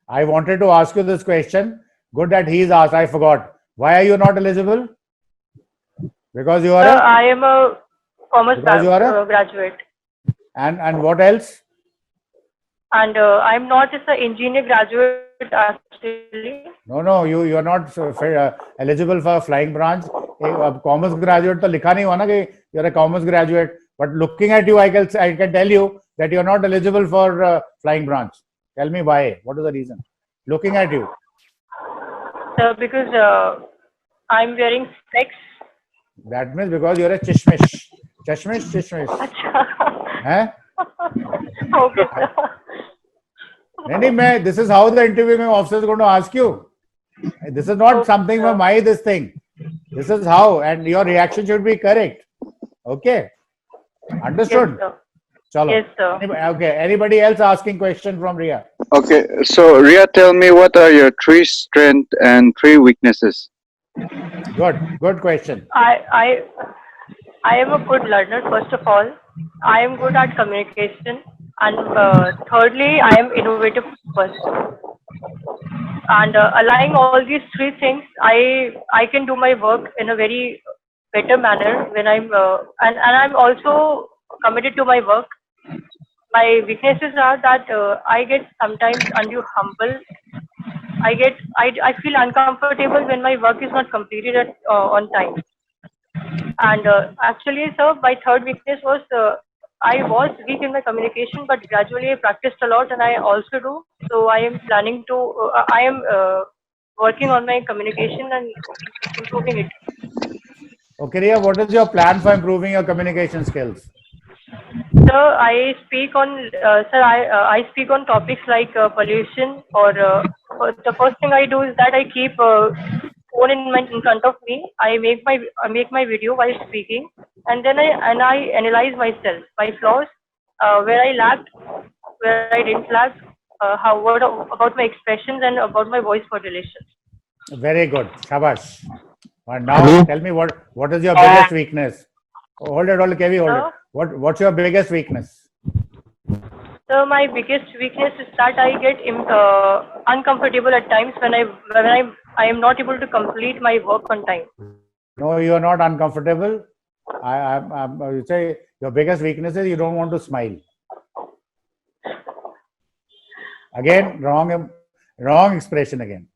Speaker 4: I wanted to ask you this question. Good that he's asked. I forgot. Why are you not eligible? Because you are
Speaker 1: Sir,
Speaker 4: a,
Speaker 1: I am a commerce
Speaker 4: Because you are a-
Speaker 1: graduate,
Speaker 4: and what else?
Speaker 1: and I am not just an engineer graduate actually.
Speaker 4: No, you are not eligible for flying branch. A commerce graduate तो लिखा नहीं हुआ ना कि you are a commerce graduate. But looking at you, I can tell you that you are not eligible for flying branch. Tell me why. What is the reason? Looking at you.
Speaker 1: Sir, because I am wearing specs.
Speaker 4: That means because you are a chishmish. Chishmish. हैं?
Speaker 1: Okay, sir.
Speaker 4: This is how the interviewing officer is going to ask you. This is not something from this thing. This is how, and your reaction should be correct. Okay? Understood?
Speaker 1: Yes, sir.
Speaker 4: Chalo.
Speaker 1: Yes, sir.
Speaker 4: Okay. Anybody else asking question from Ria?
Speaker 11: Okay, so Ria, tell me what are your 3 strengths and 3 weaknesses?
Speaker 4: Good question.
Speaker 1: I am a good learner. First of all, I am good at communication, and thirdly, I am innovative person. And aligning all these 3 things, I can do my work in a very better manner when I'm and I'm also committed to my work. My weaknesses are that I get sometimes undue humble. I feel uncomfortable when my work is not completed on time. And actually, sir, my third weakness was I was weak in my communication, but gradually I practiced a lot, and I also do. So I am planning to. I am working on my communication and improving it.
Speaker 4: Okay, Ria, what is your plan for improving your communication skills?
Speaker 1: Sir, I speak on. I speak on topics like pollution. Or the first thing I do is that I keep phone in front of me. I make my video while speaking, and then I analyze myself, my flaws, where I lacked, where I didn't lack, what about my expressions and about my voice modulation.
Speaker 4: Very good. Shabash. And now tell me what is your biggest weakness? Hold it, Kevi, hold it. What's your biggest weakness?
Speaker 1: So my biggest weakness is that I get uncomfortable at times when I am not able to complete my work on time.
Speaker 4: No, you are not uncomfortable. You say your biggest weakness is you don't want to smile. Again, wrong expression again.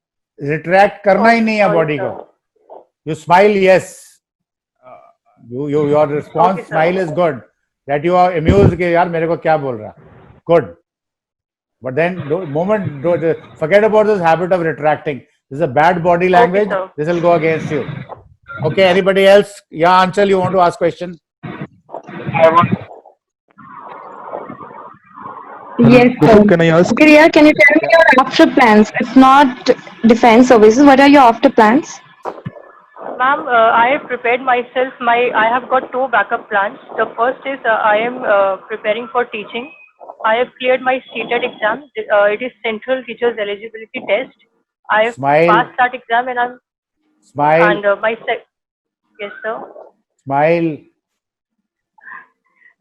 Speaker 4: Retract करना ही नहीं है body को. You smile, yes. Your response
Speaker 1: Okay,
Speaker 4: smile is good. That you are amused कि यार मेरे को क्या बोल रहा. Good. But then forget about this habit of retracting. This is a bad body language.
Speaker 1: Okay,
Speaker 4: this will go against you. Okay, anybody else? Yeah, Anchal, you want to ask question?
Speaker 12: Yes, sir.
Speaker 13: Can I ask?
Speaker 12: Okay, Ria, can you tell me your after plans? It's not defense services. What are your after plans?
Speaker 1: Ma'am, I have prepared myself. I have got 2 backup plans. The first is I am preparing for teaching. I have cleared my CTET exam. It is Central Teachers Eligibility Test. I have passed that exam, and I'm.
Speaker 4: Smile.
Speaker 1: And yes, sir.
Speaker 4: Smile.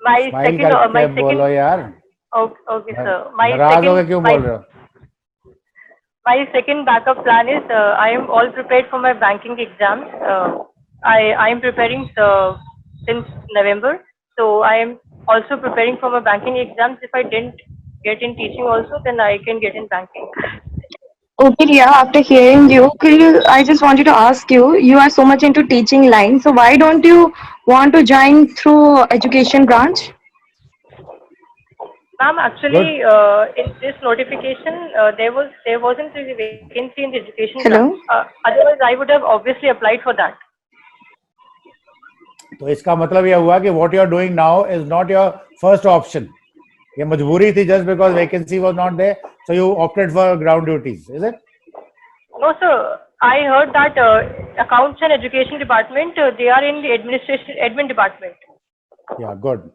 Speaker 1: My
Speaker 4: Smile
Speaker 1: second.
Speaker 4: करके बोलो यार.
Speaker 1: Okay, sir.
Speaker 4: नाराज होके क्यों बोल रहे हो?
Speaker 1: My second backup plan is I am all prepared for my banking exams. I am preparing since November. So I am also preparing for my banking exams. If I didn't get in teaching also, then I can get in banking.
Speaker 12: Okay, Ria, after hearing you, I just wanted to ask you, you are so much into teaching line, so why don't you want to join through education branch?
Speaker 1: Ma'am,
Speaker 4: Good.
Speaker 1: actually, in this notification, there wasn't a vacancy in the education branch.
Speaker 12: Hello?
Speaker 1: Otherwise, I would have obviously applied for that.
Speaker 4: तो इसका मतलब यह हुआ कि what you are doing now is not your first option. ये मजबूरी थी just because vacancy was not there, so you opted for ground duties, is it?
Speaker 1: No, sir. I heard that accounts and education department, they are in the admin department.
Speaker 4: Yeah, good.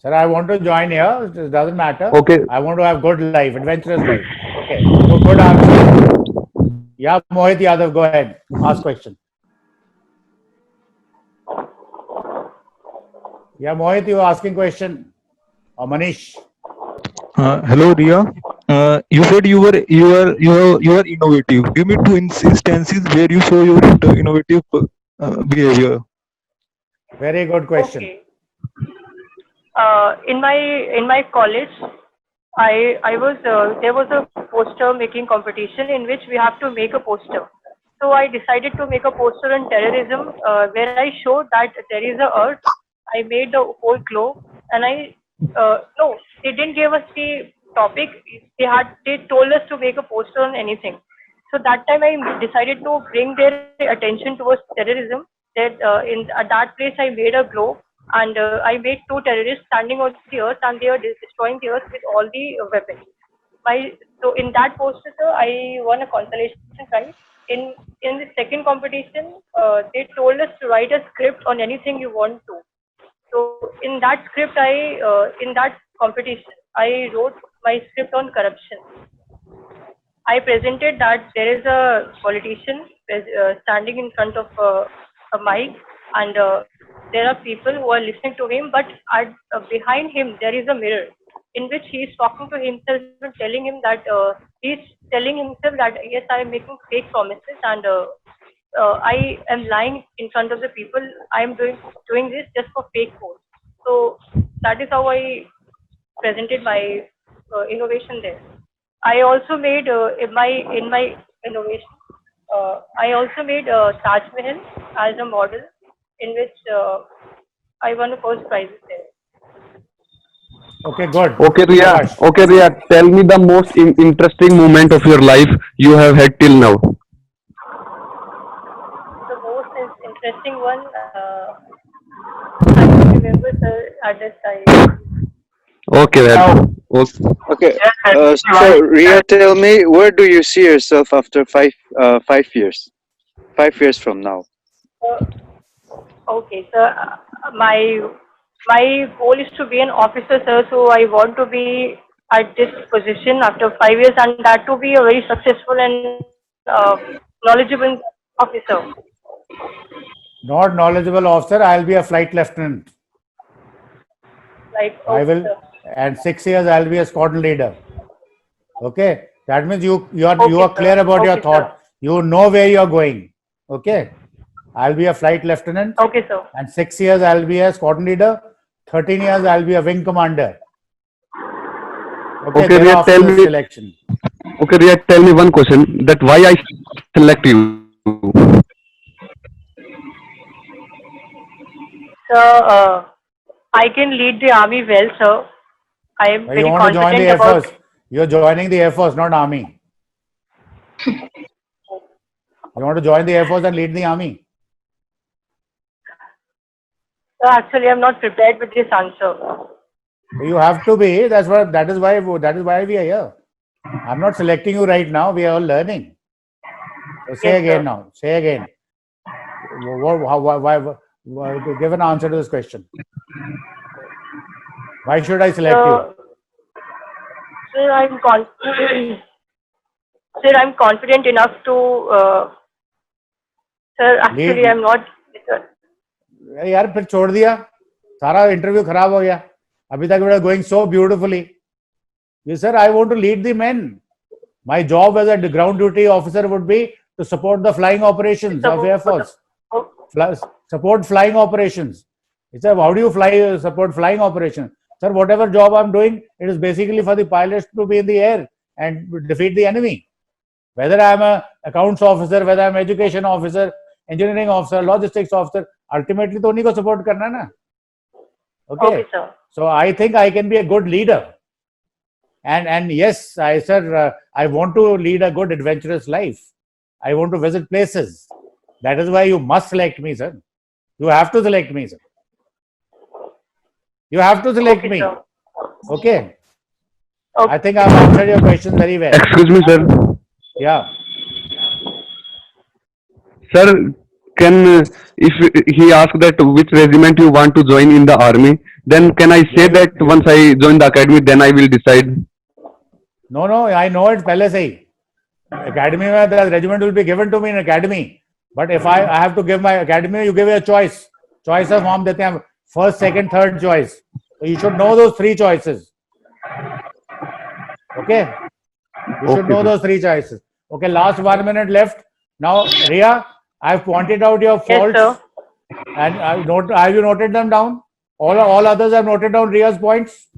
Speaker 4: Sir, I want to join here. It doesn't matter.
Speaker 13: Okay.
Speaker 4: I want to have good life, adventurous life. Okay. So good answer. Yeah, Mohit Yadav, go ahead. Ask question. Yeah, Mohit, you are asking question. Or Manish.
Speaker 13: Hello, Ria. You said you were innovative. Give me two instances where you show your innovative behavior.
Speaker 4: Very good question.
Speaker 1: Okay. In my college, I was there was a poster making competition in which we have to make a poster. So I decided to make a poster on terrorism where I showed that there is a earth. I made the whole globe, and no, they didn't give us the topic. They told us to make a poster on anything. So that time I decided to bring their attention towards terrorism. That at that place I made a globe, and I made two terrorists standing on the earth, and they are destroying the earth with all the weapons. So in that poster, sir, I won a consolation prize. In the second competition, they told us to write a script on anything you want to. So in that script, in that competition, I wrote my script on corruption. I presented that there is a politician standing in front of a mic, and there are people who are listening to him, but behind him there is a mirror in which he is talking to himself and telling him that he's telling himself that yes, I am making fake promises, and I am lying in front of the people. I am doing this just for fake votes. So that is how I presented my innovation there. I also made in my innovation. I also made Taj Mahal as a model, in which I won the first prizes there.
Speaker 4: Okay, good.
Speaker 13: Okay, Ria.
Speaker 4: Prakash.
Speaker 13: Okay, Ria. Tell me the most interesting moment of your life you have had till now.
Speaker 1: The most interesting one, I don't remember, sir, at this time.
Speaker 13: Okay, then.
Speaker 11: Okay. So Ria, tell me, where do you see yourself after 5 years? 5 years from now.
Speaker 1: Okay, sir. My goal is to be an officer, sir. So I want to be at this position after 5 years, and that to be a very successful and knowledgeable officer.
Speaker 4: Not knowledgeable officer. I'll be a flight lieutenant.
Speaker 1: Like
Speaker 4: I will,
Speaker 1: sir.
Speaker 4: and 6 years I'll be a squadron leader. Okay, that means you are
Speaker 1: Okay,
Speaker 4: clear
Speaker 1: sir.
Speaker 4: about your
Speaker 1: Okay,
Speaker 4: thought.
Speaker 1: sir.
Speaker 4: You know where you are going. Okay, I'll be a flight lieutenant.
Speaker 1: Okay, sir.
Speaker 4: And 6 years I'll be a squadron leader. 13 years I'll be a wing commander.
Speaker 13: Okay, Ria,
Speaker 4: thereafter
Speaker 13: tell
Speaker 4: the
Speaker 13: me.
Speaker 4: selection.
Speaker 13: Okay, Ria, tell me one question. That why I select you?
Speaker 1: Sir, I can lead the army well, sir. I am
Speaker 4: You
Speaker 1: very
Speaker 4: want to join the
Speaker 1: confident
Speaker 4: Air
Speaker 1: about.
Speaker 4: Force. You're joining the Air Force, not Army. You want to join the Air Force and lead the Army.
Speaker 1: Sir, actually, I'm not prepared with this answer.
Speaker 4: You have to be. That is why we are here. I'm not selecting you right now. We are all learning. So say
Speaker 1: Yes,
Speaker 4: again
Speaker 1: sir.
Speaker 4: now. Say again. Why, give an answer to this question. Why should I select you?
Speaker 1: Sir, sir, I'm confident enough to. Sir, actually, I'm not.
Speaker 4: यार फिर छोड़ दिया सारा interview खराब हो गया अभी तक we are going so beautifully. Yes, sir, I want to lead the men. My job as a ground duty officer would be to support the flying operations of Air Force. Support flying operations. He said, how do you support flying operation? Sir, whatever job I'm doing, it is basically for the pilots to be in the air and defeat the enemy. Whether I'm a accounts officer, whether I'm education officer, engineering officer, logistics officer, ultimately to unhi ko support karna na. Okay,
Speaker 1: sir.
Speaker 4: so I think I can be a good leader. And yes, I said, I want to lead a good adventurous life. I want to visit places. That is why you must select me, sir. You have to select me, sir. You have to select me.
Speaker 1: Sir.
Speaker 4: Okay. I think I've answered your question very well.
Speaker 14: Excuse me, sir.
Speaker 4: Yeah.
Speaker 14: Sir, can if he asks that which regiment you want to join in the army, then can I say that once I join the academy, then I will decide?
Speaker 4: No, I know it pehle se hi. Academy, the regiment will be given to me in academy. But if I have to give my academy, you give me a choice. Choice of form dete hain. First, second, third choice. So you should know those three choices. Okay? You should know those three choices. Okay, last 1 minute left. Now, Ria, I've pointed out your faults.
Speaker 1: Yes, sir.
Speaker 4: And have you noted them down? All others have noted down Ria's points.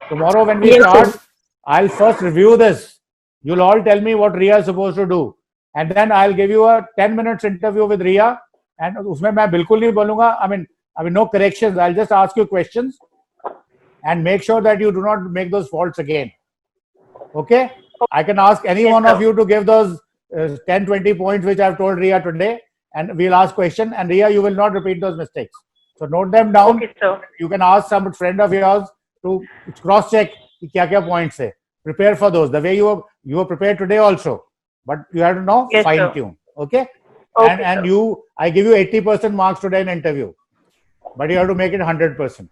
Speaker 4: Tomorrow when we
Speaker 1: Yes,
Speaker 4: start,
Speaker 1: sir.
Speaker 4: I'll first review this. You'll all tell me what Ria is supposed to do. And then I'll give you a 10 minutes interview with Ria. And usme main bilkul nahi bolunga. I mean, no corrections. I'll just ask you questions. And make sure that you do not make those faults again. Okay? I can ask any one of you to give those 10, 20 points which I've told Ria today. And we'll ask question. And Ria, you will not repeat those mistakes. So note them down.
Speaker 1: Okay, sir.
Speaker 4: You can ask some friend of yours to cross-check kya points hai. Prepare for those. The way you were prepared today also. But you have to know,
Speaker 1: Yes, sir.
Speaker 4: fine-tune. Okay?
Speaker 1: Okay,
Speaker 4: And
Speaker 1: sir.
Speaker 4: I give you 80% marks today in interview. But you have to make it 100%.